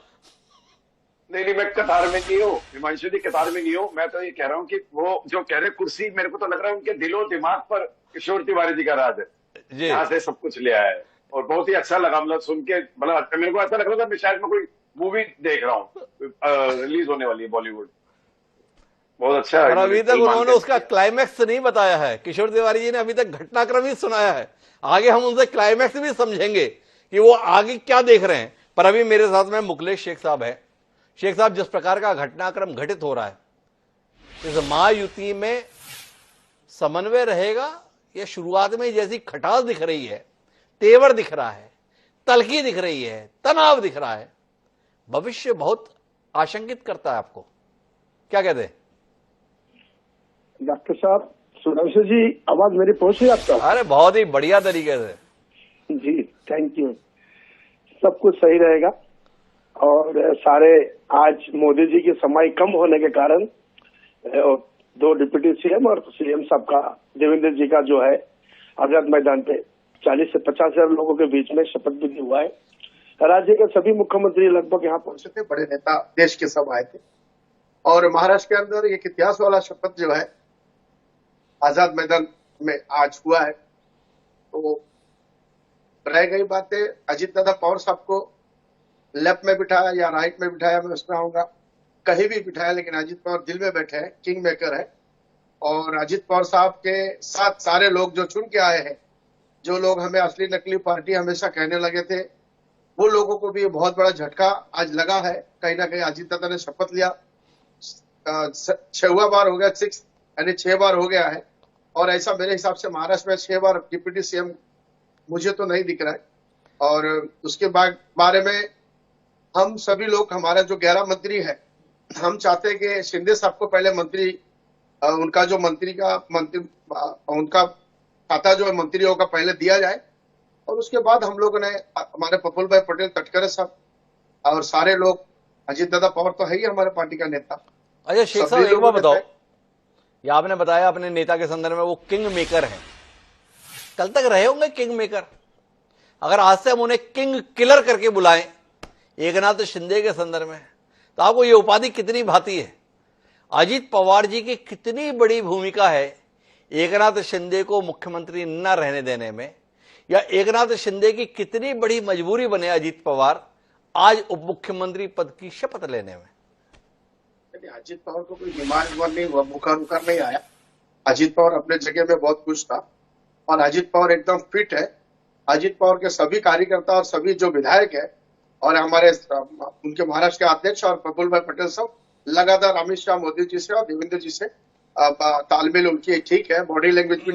Speaker 4: नहीं, मैं कतार में नहीं हूँ, हिमांशु जी कतार में नहीं हूँ। मैं तो ये कह रहा हूँ कि वो जो कह रहे कुर्सी, मेरे को तो लग रहा है उनके दिलो दिमाग पर किशोर तिवारी जी का राज है, यहाँ से सब कुछ ले आया है। और बहुत ही अच्छा लगा, मतलब सुन के, मतलब मेरे को ऐसा लग रहा था मैं शायद मैं कोई मूवी देख रहा हूँ, रिलीज होने वाली है बॉलीवुड। बहुत अच्छा है।
Speaker 1: और अभी तक उन्होंने उसका क्लाइमैक्स नहीं बताया है, किशोर तिवारी जी ने अभी तक घटनाक्रम ही सुनाया है। आगे हम उनसे क्लाइमैक्स भी समझेंगे कि वो आगे क्या देख रहे हैं। पर अभी मेरे साथ में मुखलेस शेख साहब है। शेख साहब, जिस प्रकार का घटनाक्रम घटित हो रहा है, इस महायुति में समन्वय रहेगा या शुरुआत में जैसी खटास दिख रही है, तेवर दिख रहा है, तलखी दिख रही है, तनाव दिख रहा है, भविष्य बहुत आशंकित करता है आपको? क्या कहते हैं
Speaker 6: डॉक्टर साहब? सुधांशु जी, आवाज मेरी पहुंच रही है आपका?
Speaker 1: अरे बहुत ही बढ़िया तरीके से
Speaker 6: जी, थैंक यू। सब कुछ सही रहेगा। और सारे आज मोदी जी की समाई कम होने के कारण 2 डिप्टी सीएम और सीएम साहब का, देवेंद्र जी का जो है आजाद मैदान पे 40 से 50 हजार लोगों के बीच में शपथ विधि हुआ है। राज्य के सभी मुख्यमंत्री लगभग यहाँ पहुंचे थे, बड़े नेता देश के सब आए थे। और महाराष्ट्र के अंदर एक इतिहास वाला शपथ जो है आजाद मैदान में आज हुआ है। तो रह गई बातें, अजीत दादा पवार साहब को लेफ्ट में बिठाया या राइट में बिठाया, मैं उसमें आऊंगा, कहीं भी बिठाया, लेकिन अजीत पवार दिल में बैठे हैं, किंग मेकर है। और अजीत पवार साहब के साथ सारे लोग जो चुन के आए हैं, जो लोग हमें असली नकली पार्टी हमेशा कहने लगे थे, वो लोगों को भी बहुत बड़ा झटका आज लगा है। कहीं ना कहीं अजीत दादा ने शपथ लिया, 6वां बार हो गया, 6 यानी 6 बार हो गया है। और ऐसा मेरे हिसाब से महाराष्ट्र में 6 बार डिप्टी सीएम मुझे तो नहीं दिख रहा है। और उसके बारे में हम सभी लोग, हमारा जो 11 मंत्री है, हम चाहते हैं कि शिंदे साहब को पहले मंत्री, उनका जो उनका खाता जो है मंत्रियों का पहले दिया जाए। और उसके बाद हम लोगों ने, हमारे प्रफुल्ल भाई पटेल तटकरे साहब और सारे लोग, अजीत दादा पवार तो है ही हमारे पार्टी का नेता।
Speaker 1: अच्छा शेख साहब, एक बार बताओ, ये आपने बताया अपने नेता के संदर्भ में वो किंग मेकर है, कल तक रहे होंगे किंग मेकर? अगर आज से हम उन्हें किंग किलर करके बुलाएं एकनाथ शिंदे के संदर्भ में, तो आपको ये उपाधि कितनी भाती है? अजीत पवार जी की कितनी बड़ी भूमिका है एकनाथ शिंदे को मुख्यमंत्री न रहने देने में, या एकनाथ शिंदे की कितनी बड़ी मजबूरी बने अजीत पवार आज उप मुख्यमंत्री पद की शपथ लेने में?
Speaker 6: अजीत पवार को कोई बीमार नहीं हुआ, बुखार नहीं आया। अजीत पवार अपने जगह में बहुत खुश था और अजीत पवार एकदम फिट है। अजीत पवार के सभी कार्यकर्ता और सभी जो विधायक है और हमारे उनके महाराष्ट्र के अध्यक्ष और प्रफुल्ल भाई पटेल सब लगातार अमित शाह, मोदी जी से और देवेंद्र जी से तालमेल उनकी ठीक है, बॉडी लैंग्वेज भी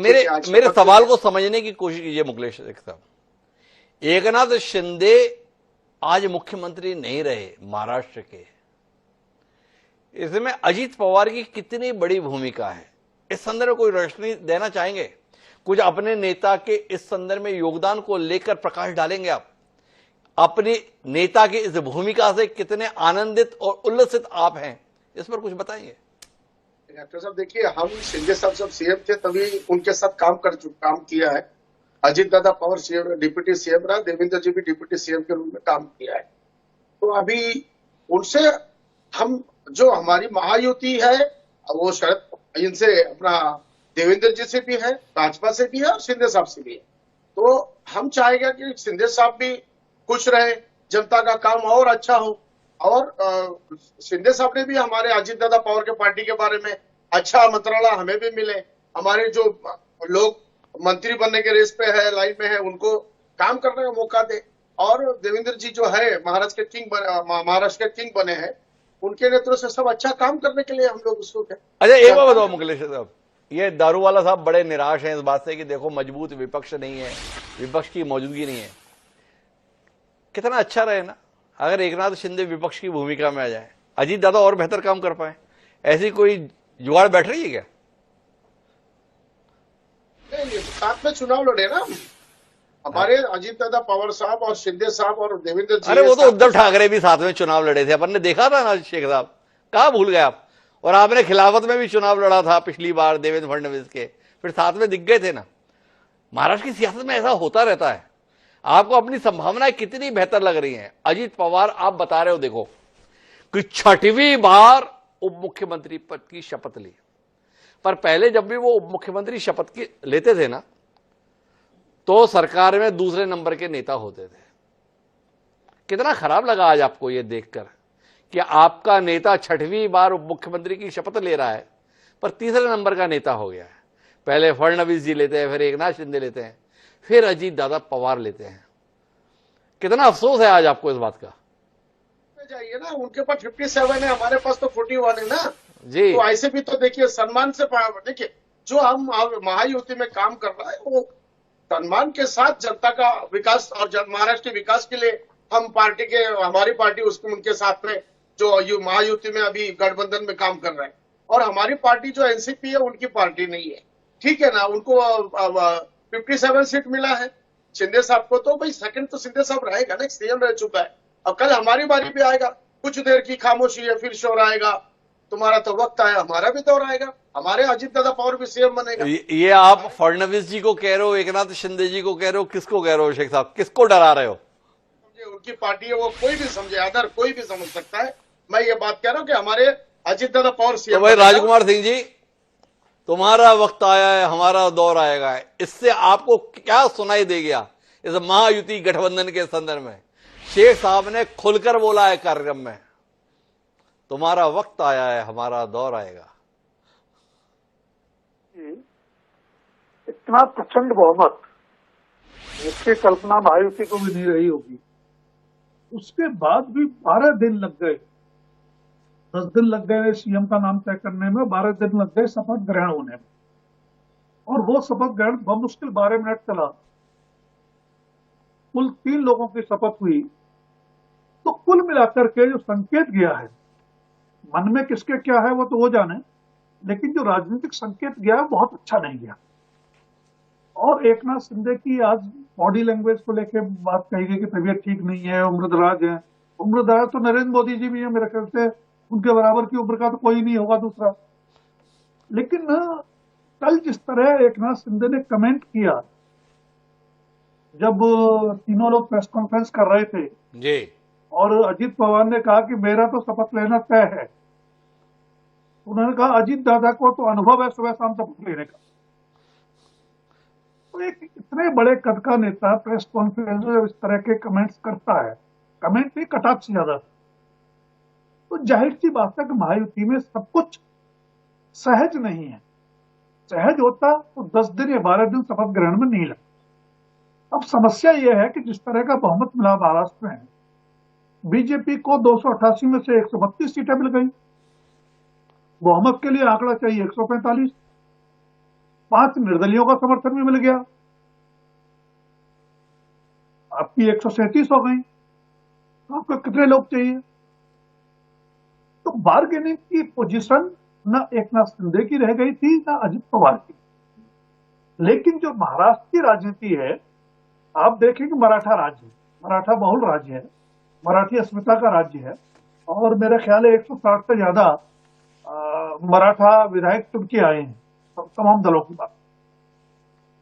Speaker 1: मेरे सवाल को समझने की कोशिश कीजिए मुखलेस साहब। एकनाथ शिंदे आज मुख्यमंत्री नहीं रहे महाराष्ट्र के, इसमें अजीत पवार की कितनी बड़ी भूमिका है, इस संदर्भ में कोई रोशनी देना चाहेंगे? कुछ अपने नेता के इस संदर्भ में योगदान को लेकर प्रकाश डालेंगे आप? अपने नेता की इस भूमिका से कितने आनंदित और उल्लसित आप हैं, इस पर कुछ बताएंगे?
Speaker 6: डॉक्टर साहब देखिए, हम शिंदे साहब जब सीएम थे तभी उनके साथ काम किया है। Ajit Dada Pawar CM, deputy CM रहा, देवेंद्र जी भी डिप्टी सीएम के रूप में काम किया है।
Speaker 7: तो अभी उनसे हम जो हमारी महायुति है वो शरद इनसे अपना देवेंद्र जी से भी है, भाजपा से भी है और शिंदे साहब से भी है। तो हम चाहेंगे कि शिंदे साहब भी खुश रहे, जनता का काम और अच्छा हो। और शिंदे साहब ने भी हमारे अजीत दादा पवार के पार्टी के बारे में अच्छा मंत्रालय हमें भी मिले, हमारे जो लोग मंत्री बनने के रेस पे है, लाइन में है, उनको काम करने का मौका दे। और देवेंद्र जी जो है महाराष्ट्र के किंग बने हैं, उनके नेतृत्व से सब अच्छा काम करने के लिए हम लोग उत्सुक हैं।
Speaker 1: अच्छा, एक बात बताओ मुकेश साहब, ये दारूवाला साहब बड़े निराश हैं इस बात से कि देखो मजबूत विपक्ष नहीं है, विपक्ष की मौजूदगी नहीं है। कितना अच्छा रहे ना अगर एकनाथ शिंदे विपक्ष की भूमिका में आ जाए, अजीत दादा और बेहतर काम कर पाए। ऐसी कोई जुगाड़ बैठ रही है क्या?
Speaker 7: नहीं, साथ में चुनाव लड़े ना हमारे अजीत दादा पवार साहब और शिंदे साहब और देवेंद्र जी।
Speaker 1: अरे वो तो उद्धव ठाकरे भी साथ में चुनाव लड़े थे, अपन ने देखा था ना शेख साहब, कहाँ भूल गए आप? और आपने खिलाफत में भी चुनाव लड़ा था पिछली बार देवेंद्र फडणवीस के, फिर साथ में दिख गए थे ना। महाराष्ट्र की सियासत में ऐसा होता रहता है। आपको अपनी संभावनाएं कितनी बेहतर लग रही हैं। अजीत पवार आप बता रहे हो देखो कि 6वीं बार उप मुख्यमंत्री पद की शपथ ली, पर पहले जब भी वो उप मुख्यमंत्री शपथ की लेते थे ना तो सरकार में दूसरे नंबर के नेता होते थे। कितना खराब लगा आज आपको ये देखकर कि आपका नेता 6वीं बार उप मुख्यमंत्री की शपथ ले रहा है पर तीसरे नंबर का नेता हो गया है। पहले फडणवीस जी लेते हैं, फिर एकनाथ शिंदे लेते हैं, फिर अजीत दादा पवार लेते हैं। कितना अफसोस है आज आपको इस बात का।
Speaker 7: जाइए ना, उनके पास 57 है, हमारे पास तो 41 है ना
Speaker 1: जी।
Speaker 7: तो ऐसे भी तो देखिए सम्मान से देखिए जो हम महायुति में काम कर रहा है वो सम्मान के साथ जनता का विकास और महाराष्ट्र के विकास के लिए हम पार्टी के हमारी पार्टी उसके उनके साथ में जो महायुति में अभी गठबंधन में काम कर रहे हैं। और हमारी पार्टी जो एनसीपी है उनकी पार्टी नहीं है, ठीक है ना। उनको 57 सीट मिला है, शिंदे साहब को तो भाई सेकंड तो शिंदे साहब रहेगा ना, सीएम रह चुका है। अब कल हमारी बारी भी आएगा, कुछ देर की खामोशी है, फिर शोर आएगा, तुम्हारा तो वक्त आया, हमारा भी दौर आएगा, हमारे अजीत दादा पवार भी सीएम बनेगा।
Speaker 1: ये आप फडणवीस जी को कह रहे हो, एकनाथ शिंदे जी को कह रहे हो, किसको कह रहे हो शेख साहब? किसको डरा रहे हो?
Speaker 7: उनकी पार्टी है, वो कोई भी समझे, अदर कोई भी समझ सकता है। मैं ये बात कह रहा हूं कि हमारे अजीत दादा पवार सीएम।
Speaker 1: तो भाई राजकुमार सिंह जी, तुम्हारा वक्त आया है, हमारा दौर आएगा, इससे आपको क्या सुनाई दे गया इस महायुति गठबंधन के संदर्भ में? शेख साहब ने खुलकर बोला है कार्यक्रम में, तुम्हारा वक्त आया है, हमारा दौर आएगा।
Speaker 8: इतना प्रचंड बहुमत जिसकी कल्पना महायुति को भी नहीं रही होगी, उसके बाद भी 12 दिन लग गए, 10 दिन लग गए सीएम का नाम तय करने में, 12 दिन लग गए शपथ ग्रहण होने में। और वो शपथ ग्रहण बमुश्किल 12 मिनट चला। कुल 3 लोगों की शपथ हुई। तो कुल मिलाकर के जो संकेत गया है, मन में किसके क्या है वो तो वो जाने, लेकिन जो राजनीतिक संकेत गया बहुत अच्छा नहीं गया। और एकनाथ शिंदे की आज बॉडी लैंग्वेज को लेकर बात कही गई कि तबीयत ठीक नहीं है, उम्रदराज है। उम्रदराज तो नरेंद्र मोदी जी भी है, मेरे ख्याल से उनके बराबर की उम्र का तो कोई नहीं होगा दूसरा। लेकिन कल जिस तरह एकनाथ शिंदे ने कमेंट किया जब तीनों लोग प्रेस कॉन्फ्रेंस कर रहे थे
Speaker 1: जी, और
Speaker 8: अजीत पवार ने कहा कि मेरा तो शपथ लेना तय है, उन्होंने कहा अजीत दादा को तो अनुभव है सुबह शाम शपथ लेने का। तो एक इतने बड़े कद का नेता प्रेस कॉन्फ्रेंस में इस तरह के कमेंट्स करता है, कमेंट नहीं कटाक्ष ज्यादा, तो जाहिर सी बात है कि महायुति में सब कुछ सहज नहीं है। सहज होता तो 10 दिन या 12 दिन शपथ ग्रहण में नहीं लगता। अब समस्या यह है कि जिस तरह का बहुमत मिला महाराष्ट्र में, बीजेपी को 288 में से 132 सीटें मिल गई, बहुमत के लिए आंकड़ा चाहिए 145, 5 निर्दलियों का समर्थन भी मिल गया, आपकी 137 हो गई। आपको कितने लोग चाहिए? तो बार्गेनिंग की पोजीशन न एकनाथ शिंदे की रह गई थी न अजित पवार की। लेकिन जो महाराष्ट्र की राजनीति है, आप देखेंगे मराठा राज्य, मराठा बहुल राज्य है, मराठी अस्मिता का राज्य है, और मेरा ख्याल है 160 से ज्यादा मराठा विधायक चुन के आए हैं, तमाम दलों की बात।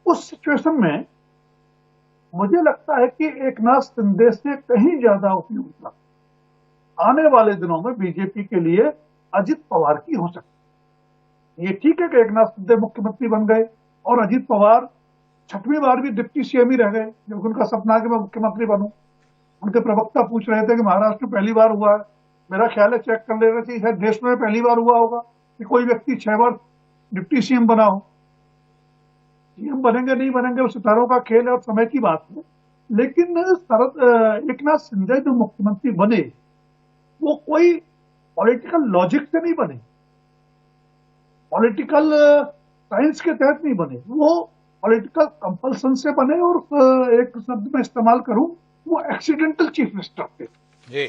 Speaker 8: उस सिचुएशन में मुझे लगता है कि एकनाथ शिंदे से कहीं ज्यादा उपयुक्त आने वाले दिनों में बीजेपी के लिए अजित पवार की हो सकती है। ये ठीक है कि एकनाथ शिंदे मुख्यमंत्री बन गए और अजित पवार 6वीं बार भी डिप्टी सीएम ही रह गए, जबकि उनका सपना है कि मैं मुख्यमंत्री बनूं। उनके प्रवक्ता पूछ रहे थे कि महाराष्ट्र में पहली बार हुआ है, मेरा ख्याल है चेक कर लेना चाहिए, शायद देश में पहली बार हुआ होगा कि कोई व्यक्ति 6 बार डिप्टी सीएम बना हो। सीएम बनेंगे नहीं बनेंगे वो सितारों का खेल है और समय की बात है, लेकिन एकनाथ शिंदे जो मुख्यमंत्री बने वो कोई पॉलिटिकल लॉजिक से नहीं बने, पॉलिटिकल साइंस के तहत नहीं बने, वो पॉलिटिकल कंपल्सन से बने। और एक शब्द में इस्तेमाल करूं, वो एक्सीडेंटल चीफ मिनिस्टर थे
Speaker 1: जी।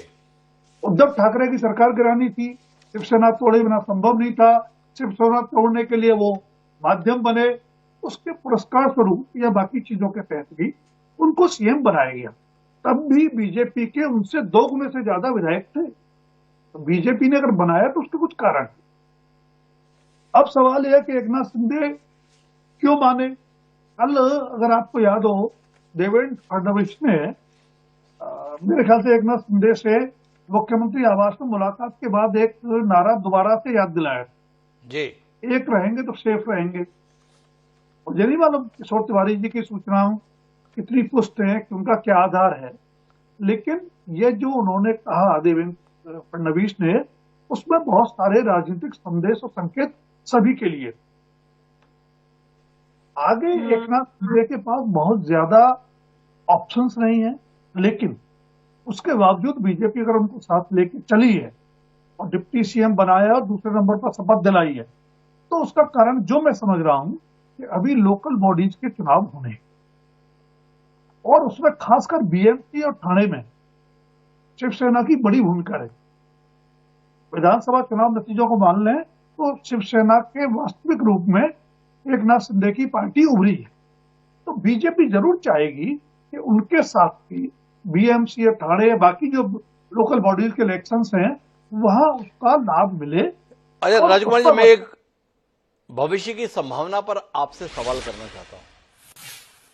Speaker 8: उद्धव ठाकरे की सरकार गिरानी थी, शिवसेना तोड़े बिना संभव नहीं था, शिवसेना तोड़ने के लिए वो माध्यम बने, उसके पुरस्कार स्वरूप या बाकी चीजों के तहत भी उनको सीएम बनाया गया। तब भी बीजेपी के उनसे 2 गुने से ज्यादा विधायक थे, तो बीजेपी ने अगर बनाया तो उसके कुछ कारण थे। अब सवाल यह है कि एकनाथ शिंदे क्यों माने। कल अगर आपको याद हो, देवेंद्र फडणवीस ने मेरे ख्याल से एकनाथ शिंदे से मुख्यमंत्री आवास में मुलाकात के बाद एक नारा दोबारा से याद दिलाया
Speaker 1: जी,
Speaker 8: एक रहेंगे तो सेफ रहेंगे। मुझे नहीं मालूम किशोर तिवारी जी की सूचनाओं कितनी पुष्ट है कि उनका क्या आधार है, लेकिन ये जो उन्होंने कहा देवेंद्र फडणवीस ने, उसमें बहुत सारे राजनीतिक संदेश और संकेत सभी के लिए। आगे एकनाथ शिंदे के पास बहुत ज्यादा ऑप्शंस नहीं है, लेकिन उसके बावजूद बीजेपी अगर उनको साथ लेके चली है और डिप्टी सीएम बनाया और दूसरे नंबर पर शपथ दिलाई है, तो उसका कारण जो मैं समझ रहा हूं कि अभी लोकल बॉडीज के चुनाव होने और उसमें खासकर बीएमसी और ठाणे में शिवसेना की बड़ी भूमिका है। विधानसभा चुनाव नतीजों को मान लें तो शिवसेना के वास्तविक रूप में एकनाथ शिंदे की पार्टी उभरी है, तो बीजेपी जरूर चाहेगी कि उनके साथ भी बीएमसी या ठाणे या बाकी जो लोकल बॉडीज के इलेक्शंस हैं वहां उसका लाभ मिले।
Speaker 1: अच्छा राजकुमार जी, मैं एक भविष्य की संभावना पर आपसे सवाल करना चाहता हूं।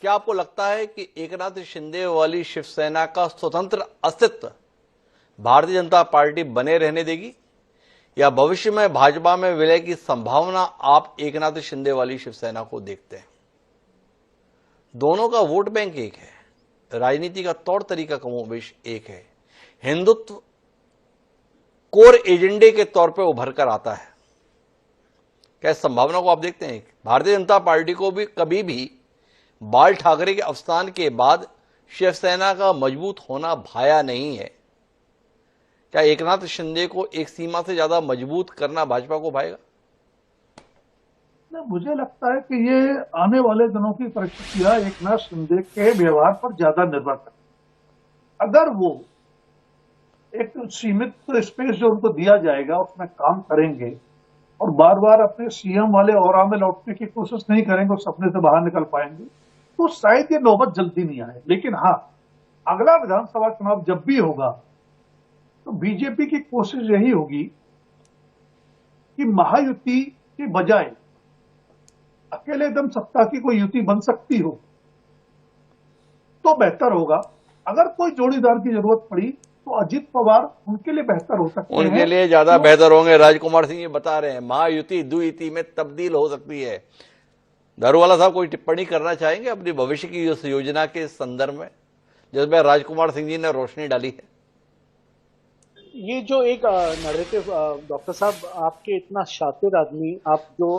Speaker 1: क्या आपको लगता है कि एकनाथ शिंदे वाली शिवसेना का स्वतंत्र अस्तित्व भारतीय जनता पार्टी बने रहने देगी, या भविष्य में भाजपा में विलय की संभावना आप एकनाथ शिंदे वाली शिवसेना को देखते हैं? दोनों का वोट बैंक एक है, राजनीति का तौर तरीका कमोबेश एक है, हिंदुत्व कोर एजेंडे के तौर पर उभर कर आता है। क्या इस संभावना को आप देखते हैं? भारतीय जनता पार्टी को भी कभी भी बाल ठाकरे के अवसान के बाद शिवसेना का मजबूत होना भाया नहीं है। क्या एकनाथ शिंदे को एक सीमा से ज्यादा मजबूत करना भाजपा को भाएगा?
Speaker 8: मुझे लगता है कि ये आने वाले दिनों की परिस्थितियां एकनाथ शिंदे के व्यवहार पर ज्यादा निर्भर करती। अगर वो एक सीमित स्पेस जो उनको दिया जाएगा उसमें काम करेंगे और बार बार अपने सीएम वाले ऑरा में लौटने की कोशिश नहीं करेंगे और सपने से बाहर निकल पाएंगे, तो शायद ये नौबत जल्दी नहीं आए। लेकिन हाँ, अगला विधानसभा चुनाव जब भी होगा तो बीजेपी की कोशिश यही होगी कि महायुति की बजाय अकेले दम सत्ता की कोई युति बन सकती हो तो बेहतर होगा। अगर कोई जोड़ीदार की जरूरत पड़ी तो अजित पवार उनके लिए बेहतर हो सकते हैं,
Speaker 1: उनके लिए ज्यादा बेहतर होंगे। राजकुमार सिंह ये बता रहे हैं महायुति द्वियुति में तब्दील हो सकती है। दारूवाला साहब कोई टिप्पणी करना चाहेंगे अपनी भविष्य की इस योजना के संदर्भ में जिसमें राजकुमार सिंह जी ने रोशनी डाली है?
Speaker 3: ये जो एक नैरेटिव डॉक्टर साहब, आपके इतना शातिर आदमी, आप जो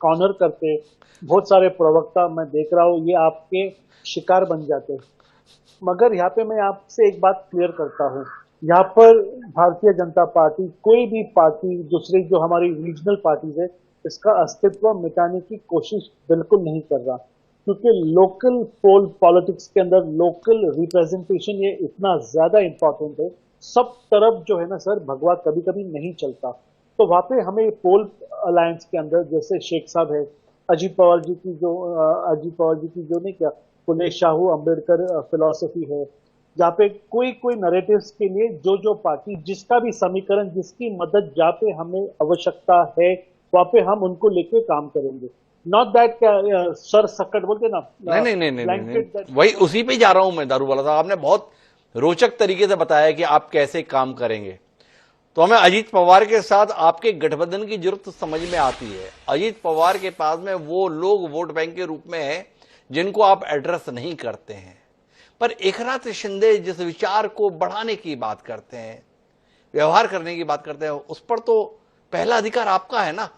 Speaker 3: कॉर्नर करते, बहुत सारे प्रवक्ता मैं देख रहा हूँ, ये आपके शिकार बन जाते। मगर यहाँ पे मैं आपसे एक बात क्लियर करता हूँ, यहाँ पर भारतीय जनता पार्टी, कोई भी पार्टी, दूसरी जो हमारी रीजनल पार्टीज है, इसका अस्तित्व मिटाने की कोशिश बिल्कुल नहीं कर रहा, क्योंकि लोकल पोल पॉलिटिक्स के अंदर लोकल रिप्रेजेंटेशन ये इतना ज्यादा इंपॉर्टेंट है। सब तरफ जो है ना सर, भगवा कभी कभी नहीं चलता। तो वहां पे हमें पोल अलायंस के अंदर जैसे शेख साहब है, अजीत पवार जी की जो नहीं क्या पुणे शाहू अंबेडकर फिलॉसफी है, जहाँ पे कोई नैरेटिव्स के लिए जो पार्टी जिसका भी समीकरण, जिसकी मदद जहाँ पे हमें आवश्यकता है वहां पे हम उनको लेके काम करेंगे। नॉट दैट सर सकट बोलते ना,
Speaker 1: नहीं, वही उसी पे जा रहा हूं मैं। दारूवाला साहब, आपने बहुत रोचक तरीके से बताया कि आप कैसे काम करेंगे। तो हमें अजीत पवार के साथ आपके गठबंधन की जरूरत समझ में आती है। अजीत पवार के पास में वो लोग वोट बैंक के रूप में है जिनको आप एड्रेस नहीं करते हैं, पर एकनाथ शिंदे जिस विचार को बढ़ाने की बात करते हैं, व्यवहार करने की बात करते हैं, उस पर तो पहला अधिकार आपका है ना।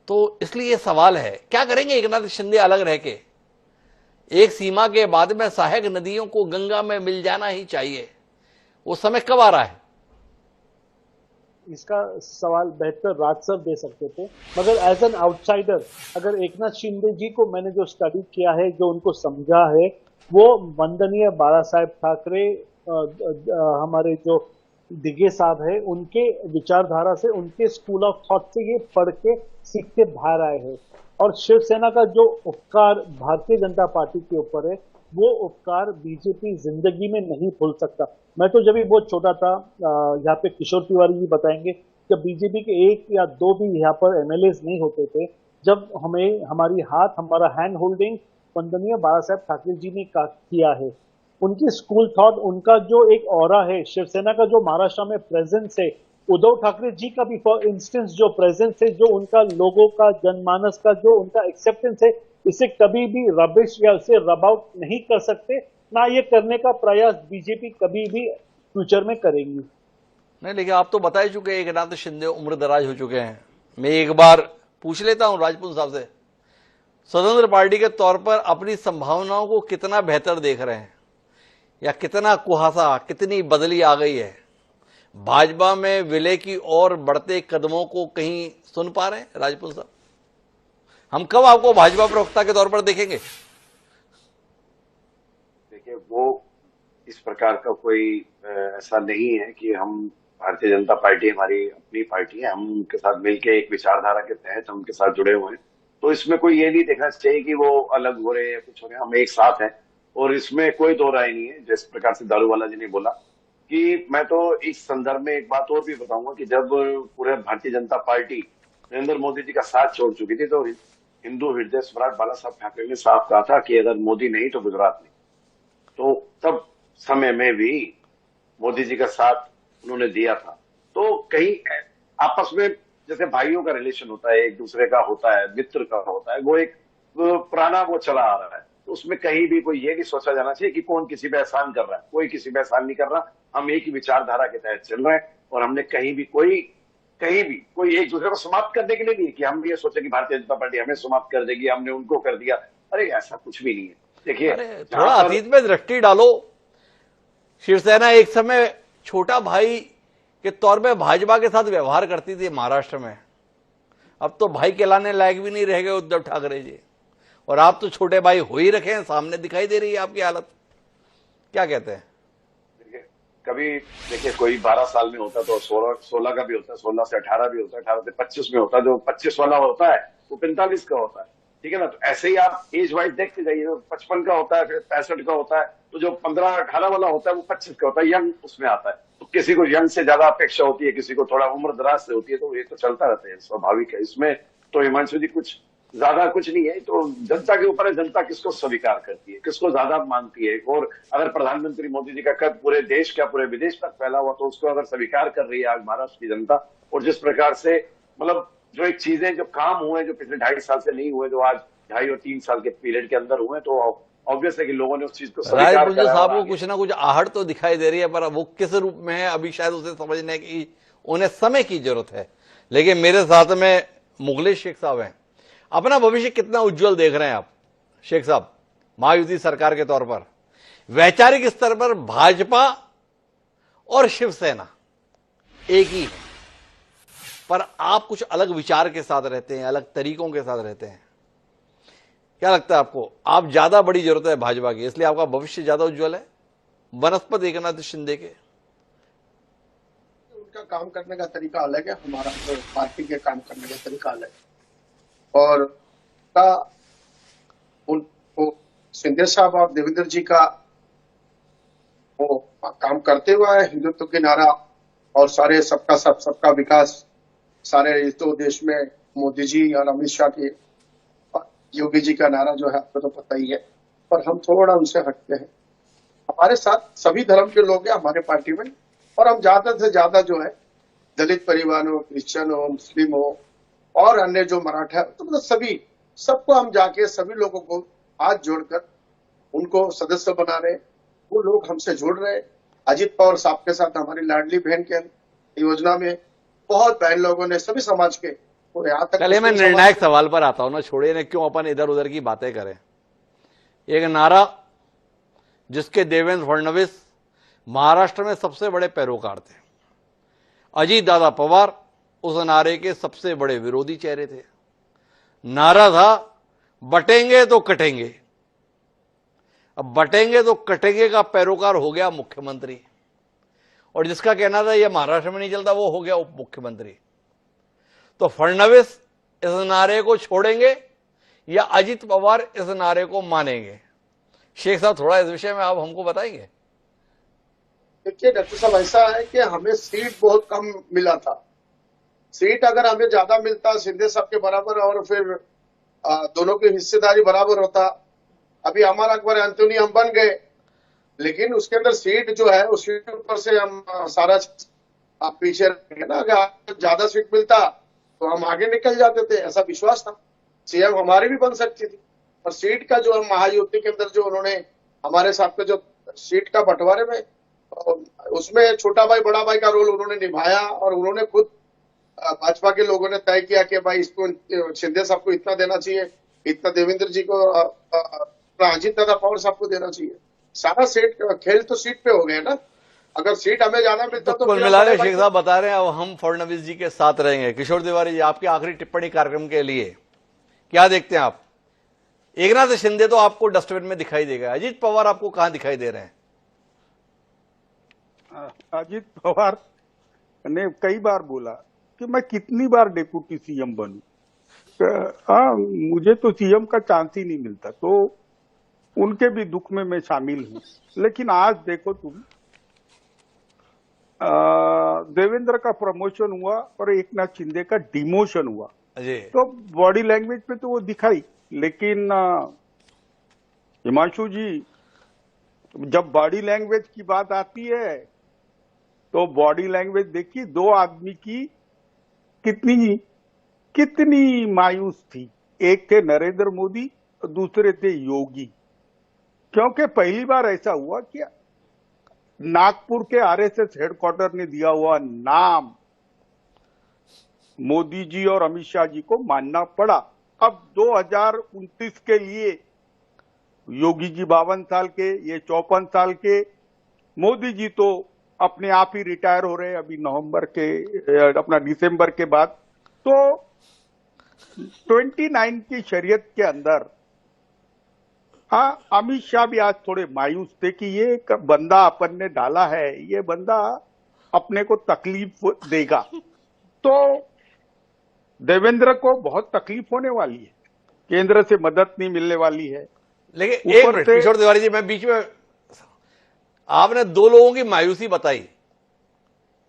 Speaker 1: तो इसलिए ये सवाल है, क्या करेंगे एकनाथ शिंदे अलग रह के? एक सीमा के बाद में सहायक नदियों को गंगा में मिल जाना ही चाहिए, वो समय कब आ रहा है?
Speaker 3: इसका सवाल बेहतर राज सर दे सकते थे, मगर एज एन आउटसाइडर अगर एकनाथ शिंदे जी को मैंने जो स्टडी किया है, जो उनको समझा है, वो वंदनीय बाला साहेब ठाकरे हमारे जो दिगे साहब है, उनके विचारधारा से, उनके स्कूल ऑफ थॉट से ये पढ़ के सीख के बाहर आए हैं। और शिवसेना का जो उपकार भारतीय जनता पार्टी के ऊपर है, वो उपकार बीजेपी जिंदगी में नहीं भूल सकता। मैं तो जब भी बहुत छोटा था, यहाँ पे किशोर तिवारी जी बताएंगे, जब बीजेपी के एक या दो भी यहाँ पर एमएलएज नहीं होते थे, जब हमें हमारा हैंड होल्डिंग वंदनीय बाला साहेब ठाकरे जी ने किया है। उनकी स्कूल थॉट, उनका जो एक ऑरा है, शिवसेना का जो महाराष्ट्र में प्रेजेंस है, उद्धव ठाकरे जी का भी फॉर इंस्टेंस जो प्रेजेंस है, जो उनका लोगों का जनमानस का जो उनका एक्सेप्टेंस है, इसे कभी भी रबिश या इसे रब आउट नहीं कर सकते, ना ये करने का प्रयास बीजेपी कभी भी फ्यूचर में करेगी।
Speaker 1: नहीं, लेकिन आप तो बता ही चुके हैं एकनाथ शिंदे उम्र दराज हो चुके हैं। मैं एक बार पूछ लेता हूं राजपूत साहब से, स्वतंत्र पार्टी के तौर पर अपनी संभावनाओं को कितना बेहतर देख रहे हैं, या कितना कुहासा, कितनी बदली आ गई है? भाजपा में विलय की ओर बढ़ते कदमों को कहीं सुन पा रहे हैं राजपूत साहब? हम कब आपको भाजपा प्रवक्ता के तौर पर देखेंगे?
Speaker 4: देखिए, वो इस प्रकार का कोई ऐसा नहीं है कि हम, भारतीय जनता पार्टी हमारी अपनी पार्टी है, हम उनके साथ मिलकर एक विचारधारा के तहत हम उनके साथ जुड़े हुए हैं। तो इसमें कोई ये नहीं देखना चाहिए कि वो अलग हो रहे हैं या कुछ हो रहे हैं, हम एक साथ हैं। और इसमें कोई दो राय नहीं है। जिस प्रकार से दारूवाला जी ने बोला कि मैं तो इस संदर्भ में एक बात और भी बताऊंगा कि जब पूरे भारतीय जनता पार्टी नरेंद्र मोदी जी का साथ छोड़ चुकी थी, तो हिंदू हृदय सम्राट बाला साहब ठाकरे ने साफ कहा था कि अगर मोदी नहीं तो गुजरात नहीं। तो तब समय में भी मोदी जी का साथ उन्होंने दिया था। तो कहीं आपस में जैसे भाइयों का रिलेशन होता है, एक दूसरे का होता है, मित्र का होता है, वो एक पुराना वो चला आ रहा है। तो उसमें कहीं भी कोई ये नहीं सोचा जाना चाहिए कि कौन किसी पे एहसान कर रहा है। कोई किसी पे एहसान नहीं कर रहा। हम एक ही विचारधारा के तहत चल रहे हैं और हमने कहीं भी कोई एक दूसरे को समाप्त करने के लिए नहीं कि हम ये सोचे कि भारतीय जनता पार्टी हमें समाप्त कर देगी, हमने उनको कर दिया। अरे ऐसा कुछ भी नहीं है। देखिए,
Speaker 1: थोड़ा अतीत में दृष्टि डालो। शिवसेना एक समय छोटा भाई के तौर पे भाजपा के साथ व्यवहार करती थी महाराष्ट्र में। अब तो भाई कहलाने लायक भी नहीं रह गए उद्धव ठाकरे जी, और आप तो छोटे भाई हो ही रखे हैं। सामने दिखाई दे रही है आपकी हालत। क्या कहते हैं?
Speaker 4: कभी देखिए, कोई 12 साल में होता तो 16 का भी होता है, 16 से 18 भी होता है, 18 से 25 में होता है। जो 25 वाला होता है वो 45 का होता है, ठीक है ना। तो ऐसे ही आप एज वाइज देखते जाइए। 55 का होता है, फिर 65 का होता है, तो जो 15-18 वाला होता है वो 25 का होता है, यंग उसमें आता है। तो किसी को यंग से ज्यादा अपेक्षा होती है, किसी को थोड़ा उम्र दराज से होती है। तो ये तो चलता रहता है, स्वाभाविक है। इसमें तो हिमांशु जी कुछ ज्यादा कुछ नहीं है। तो जनता के ऊपर है, जनता किसको स्वीकार करती है, किसको ज्यादा मानती है। और अगर प्रधानमंत्री मोदी जी का कद पूरे देश का, पूरे विदेश तक फैला हुआ, तो उसको अगर स्वीकार कर रही है आज महाराष्ट्र की जनता, और जिस प्रकार से मतलब जो एक चीजें, जो काम हुए जो पिछले 2.5 साल से नहीं हुए, जो आज 2.5 और 3 साल के पीरियड के अंदर हुए, तो ऑब्वियस है कि लोगों ने उस चीज को स्वीकार
Speaker 1: करा। साहब को कुछ ना कुछ आहट तो दिखाई दे रही है, पर वो किस रूप में है अभी शायद उसे समझने की उन्हें समय की जरूरत है। लेकिन मेरे साथ में मुगलेश शेख साहब हैं। अपना भविष्य कितना उज्जवल देख रहे हैं आप शेख साहब, महायुति सरकार के तौर पर? वैचारिक स्तर पर भाजपा और शिवसेना एक ही है, पर आप कुछ अलग विचार के साथ रहते हैं, अलग तरीकों के साथ रहते हैं। क्या लगता है आपको? आप ज्यादा बड़ी जरूरत है भाजपा की, इसलिए आपका भविष्य ज्यादा उज्जवल है बनस्पत एकनाथ शिंदे के?
Speaker 7: उनका काम करने का तरीका अलग है, हमारा तो पार्टी के काम करने का तरीका अलग है। और उनको शिंदे साहब और देवेंद्र जी का वो काम करते हुआ है, हिंदुत्व के नारा और सारे सबका सब सबका विकास, सारे इस तो देश में मोदी जी और अमित शाह के, योगी जी का नारा जो है आपको तो पता ही है। पर हम थोड़ा उनसे हटते हैं। हमारे साथ सभी धर्म के लोग हैं हमारे पार्टी में, और हम ज्यादा से ज्यादा जो है दलित परिवार हो, क्रिश्चियन हो, मुस्लिम हो और अन्य जो मराठा, तो मतलब सभी सबको हम जाके सभी लोगों को हाथ जोड़कर उनको सदस्य बना रहे, वो लोग हमसे जुड़ रहे। अजित पवार साहब के साथ हमारी लाडली बहन के योजना में बहुत बहन लोगों ने, सभी समाज के, और यहाँ तक
Speaker 1: चलिए मैं निर्णायक सवाल पर आता हूं ना, छोड़िए ना, क्यों अपन इधर उधर की बातें करें। एक नारा जिसके देवेंद्र फडणवीस महाराष्ट्र में सबसे बड़े पैरोकार थे, अजीत दादा पवार उस नारे के सबसे बड़े विरोधी चेहरे थे। नारा था बटेंगे तो कटेंगे। अब बटेंगे तो कटेंगे का पैरोकार हो गया मुख्यमंत्री, और जिसका कहना था यह महाराष्ट्र में नहीं चलता वो हो गया उप मुख्यमंत्री। तो फडणवीस इस नारे को छोड़ेंगे या अजित पवार इस नारे को मानेंगे? शेख साहब थोड़ा इस विषय में आप हमको बताएंगे।
Speaker 7: देखिए डॉक्टर साहब, ऐसा है कि हमें सीट बहुत कम मिला था। सीट अगर हमें ज्यादा मिलता, शिंदे साहब के बराबर, और फिर दोनों की हिस्सेदारी बराबर होता, अभी अमर अकबर एंथोनी हम बन गए, लेकिन उसके अंदर सीट जो है उस सीट पर से हम सारा आप पीछे रहेंगे ना। अगर ज्यादा सीट मिलता तो हम आगे निकल जाते थे, ऐसा विश्वास था। सीएम हमारी भी बन सकती थी, और सीट का जो हम महायुति के अंदर जो उन्होंने हमारे साथ में जो सीट का बंटवारे में, उसमें छोटा भाई बड़ा भाई का रोल उन्होंने निभाया, और उन्होंने खुद भाजपा के लोगों ने तय किया कि भाई इसको शिंदे साहब को इतना देना चाहिए, इतना देवेंद्र जी को, अजित दादा पवार साहब को देना चाहिए। सारा सीट खेल तो सीट पे हो गया ना। अगर सीट हमें ज्यादा मिलता तो
Speaker 1: कुल मिला के शेख साहब बता रहे हैं अब हम फडणवीस जी के साथ रहेंगे। किशोर तिवारी जी, आपकी आखिरी टिप्पणी कार्यक्रम के लिए क्या देखते हैं आप? एकनाथ शिंदे तो आपको डस्टबिन में दिखाई देगा, अजित पवार आपको कहां दिखाई दे रहे हैं?
Speaker 5: अजित पवार ने कई बार बोला कि मैं कितनी बार डिप्टी सीएम बनूं, हाँ मुझे तो सीएम का चांस ही नहीं मिलता, तो उनके भी दुख में मैं शामिल हूं। लेकिन आज देखो तुम, देवेंद्र का प्रमोशन हुआ और एकनाथ शिंदे का डिमोशन हुआ, तो बॉडी लैंग्वेज पे तो वो दिखाई। लेकिन हिमांशु जी, जब बॉडी लैंग्वेज की बात आती है तो बॉडी लैंग्वेज देखिए, दो आदमी की कितनी मायूस थी। एक थे नरेंद्र मोदी और दूसरे थे योगी, क्योंकि पहली बार ऐसा हुआ कि नागपुर के आरएसएस हेडक्वार्टर ने दिया हुआ नाम मोदी जी और अमित शाह जी को मानना पड़ा। अब 2029 के लिए योगी जी 52 साल के, ये 54 साल के, मोदी जी तो अपने आप ही रिटायर हो रहे हैं अभी अपना दिसंबर के बाद। तो 29 की शरीयत के अंदर अमित शाह भी आज थोड़े मायूस थे कि ये बंदा अपन ने डाला है, ये बंदा अपने को तकलीफ देगा। तो देवेंद्र को बहुत तकलीफ होने वाली है, केंद्र से मदद नहीं मिलने वाली है।
Speaker 1: लेकिन एक मिनट किशोर तिवारी जी, मैं बीच में, आपने दो लोगों की मायूसी बताई,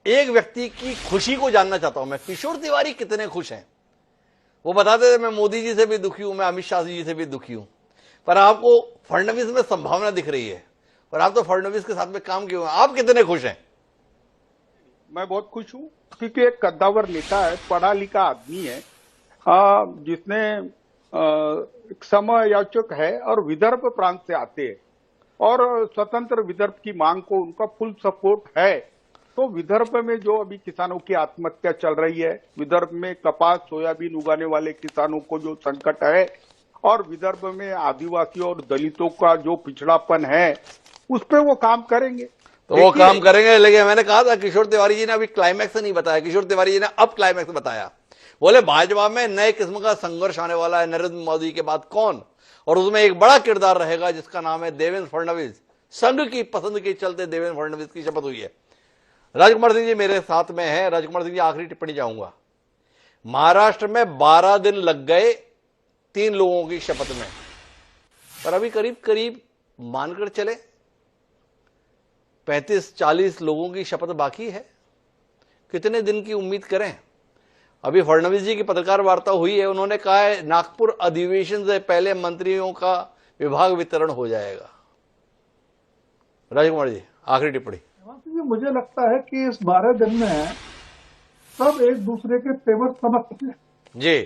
Speaker 1: एक व्यक्ति की खुशी को जानना चाहता हूं मैं। किशोर तिवारी कितने खुश हैं? वो बताते थे मैं मोदी जी से भी दुखी हूं, मैं अमित शाह जी से भी दुखी हूं, पर आपको फडणवीस में संभावना दिख रही है, और आप तो फडणवीस के साथ में काम किए हुए हैं, आप कितने खुश हैं?
Speaker 5: मैं बहुत खुश हूं, क्योंकि एक कद्दावर नेता है, पढ़ा लिखा आदमी है, जिसने समयाचक है और विदर्भ प्रांत से आते हैं, और स्वतंत्र विदर्भ की मांग को उनका फुल सपोर्ट है। तो विदर्भ में जो अभी किसानों की आत्महत्या चल रही है, विदर्भ में कपास सोयाबीन उगाने वाले किसानों को जो संकट है, और विदर्भ में आदिवासियों और दलितों का जो पिछड़ापन है, उस पर वो काम करेंगे।
Speaker 1: तो वो काम करेंगे, लेकिन मैंने कहा था किशोर तिवारी जी ने अभी क्लाइमैक्स नहीं बताया। किशोर तिवारी जी ने अब क्लाइमैक्स बताया, बोले भाजपा में नए किस्म का संघर्ष आने वाला है, नरेंद्र मोदी के बाद कौन, और उसमें एक बड़ा किरदार रहेगा जिसका नाम है देवेंद्र फडणवीस। संघ की पसंद के चलते देवेंद्र फडणवीस की शपथ हुई है। राजकुमार सिंह जी मेरे साथ में है। राजकुमार सिंह जी, आखिरी टिप्पणी चाहूंगा। महाराष्ट्र में 12 दिन लग गए 3 लोगों की शपथ में, पर अभी करीब करीब मानकर चले 35-40 लोगों की शपथ बाकी है। कितने दिन की उम्मीद करें? अभी फडणवीस जी की पत्रकार वार्ता हुई है, उन्होंने कहा है नागपुर अधिवेशन से पहले मंत्रियों का विभाग वितरण हो जाएगा। राजकुमार जी, आखिरी टिप्पणी।
Speaker 8: मुझे लगता है कि इस 12 दिन में सब एक दूसरे के तेवर समझ सके
Speaker 1: जी।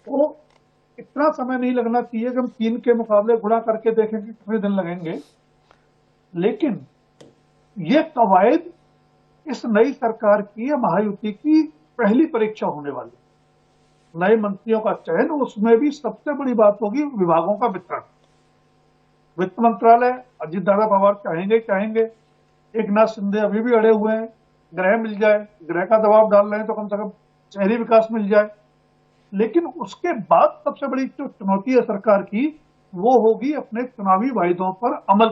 Speaker 8: तो इतना समय नहीं लगना चाहिए कि हम 3 के मुकाबले गुणा करके देखें कि कितने दिन लगेंगे। लेकिन ये कवायद इस नई सरकार की या महायुति की पहली परीक्षा होने वाली। नए मंत्रियों का चयन, उसमें भी सबसे बड़ी बात होगी विभागों का वितरण। वित्त मंत्रालय अजीत दादा पवार चाहेंगे। एकनाथ शिंदे अभी भी अड़े हुए हैं, गृह मिल जाए, गृह का दबाव डाल रहे हैं तो कम से कम शहरी विकास मिल जाए। लेकिन उसके बाद सबसे बड़ी जो चुनौती है सरकार की, वो होगी अपने चुनावी वायदों पर अमल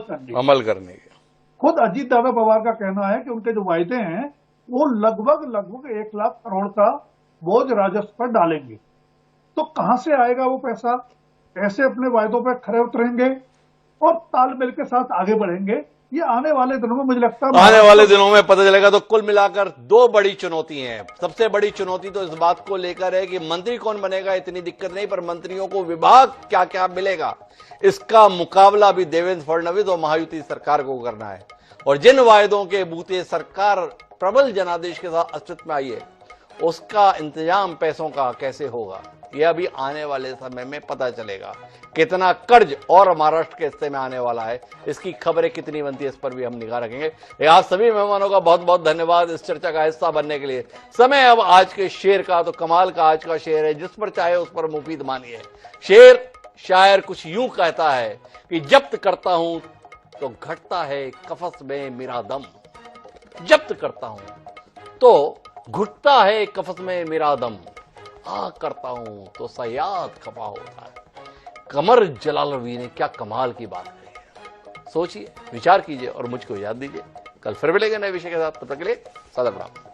Speaker 8: करने की। खुद अजीत दादा पवार का कहना है कि उनके जो वायदे हैं वो लगभग 1 लाख करोड़ का बोझ राजस्व पर डालेंगे। तो कहां से आएगा वो पैसा, कैसे अपने वायदों पर खरे उतरेंगे और तालमेल के साथ आगे बढ़ेंगे, ये आने वाले दिनों में मुझे लगता है
Speaker 1: आने वाले दिनों में पता चलेगा। तो कुल मिलाकर 2 बड़ी चुनौती हैं। सबसे बड़ी चुनौती तो इस बात को लेकर है कि मंत्री कौन बनेगा, इतनी दिक्कत नहीं, पर मंत्रियों को विभाग क्या क्या मिलेगा, इसका मुकाबला भी देवेंद्र फडणवीस और महायुति सरकार को करना है। और जिन वायदों के बूते सरकार प्रबल जनादेश के साथ अस्तित्व में आई है, उसका इंतजाम पैसों का कैसे होगा, यह अभी आने वाले समय में पता चलेगा। कितना कर्ज और महाराष्ट्र के हिस्से में आने वाला है, इसकी खबरें कितनी बनती है, इस पर भी हम निगाह रखेंगे। आज सभी मेहमानों का बहुत बहुत धन्यवाद इस चर्चा का हिस्सा बनने के लिए। समय अब आज के शेर का, तो कमाल का आज का शेर है, जिस पर चाहे उस पर मुफीद मानिए। शेर शायर कुछ यूं कहता है कि जब्त करता हूं तो घटता है कफस में मेरा दम, जब्त करता हूं तो घुटता है कफस में मेरा दम, करता हूं तो सयाद खफा होता है। कमर जलालवी ने क्या कमाल की बात कही है। सोचिए, विचार कीजिए और मुझको याद दीजिए। कल फिर मिलेंगे नए विषय के साथ, तब तक के लिए सदा प्रणाम।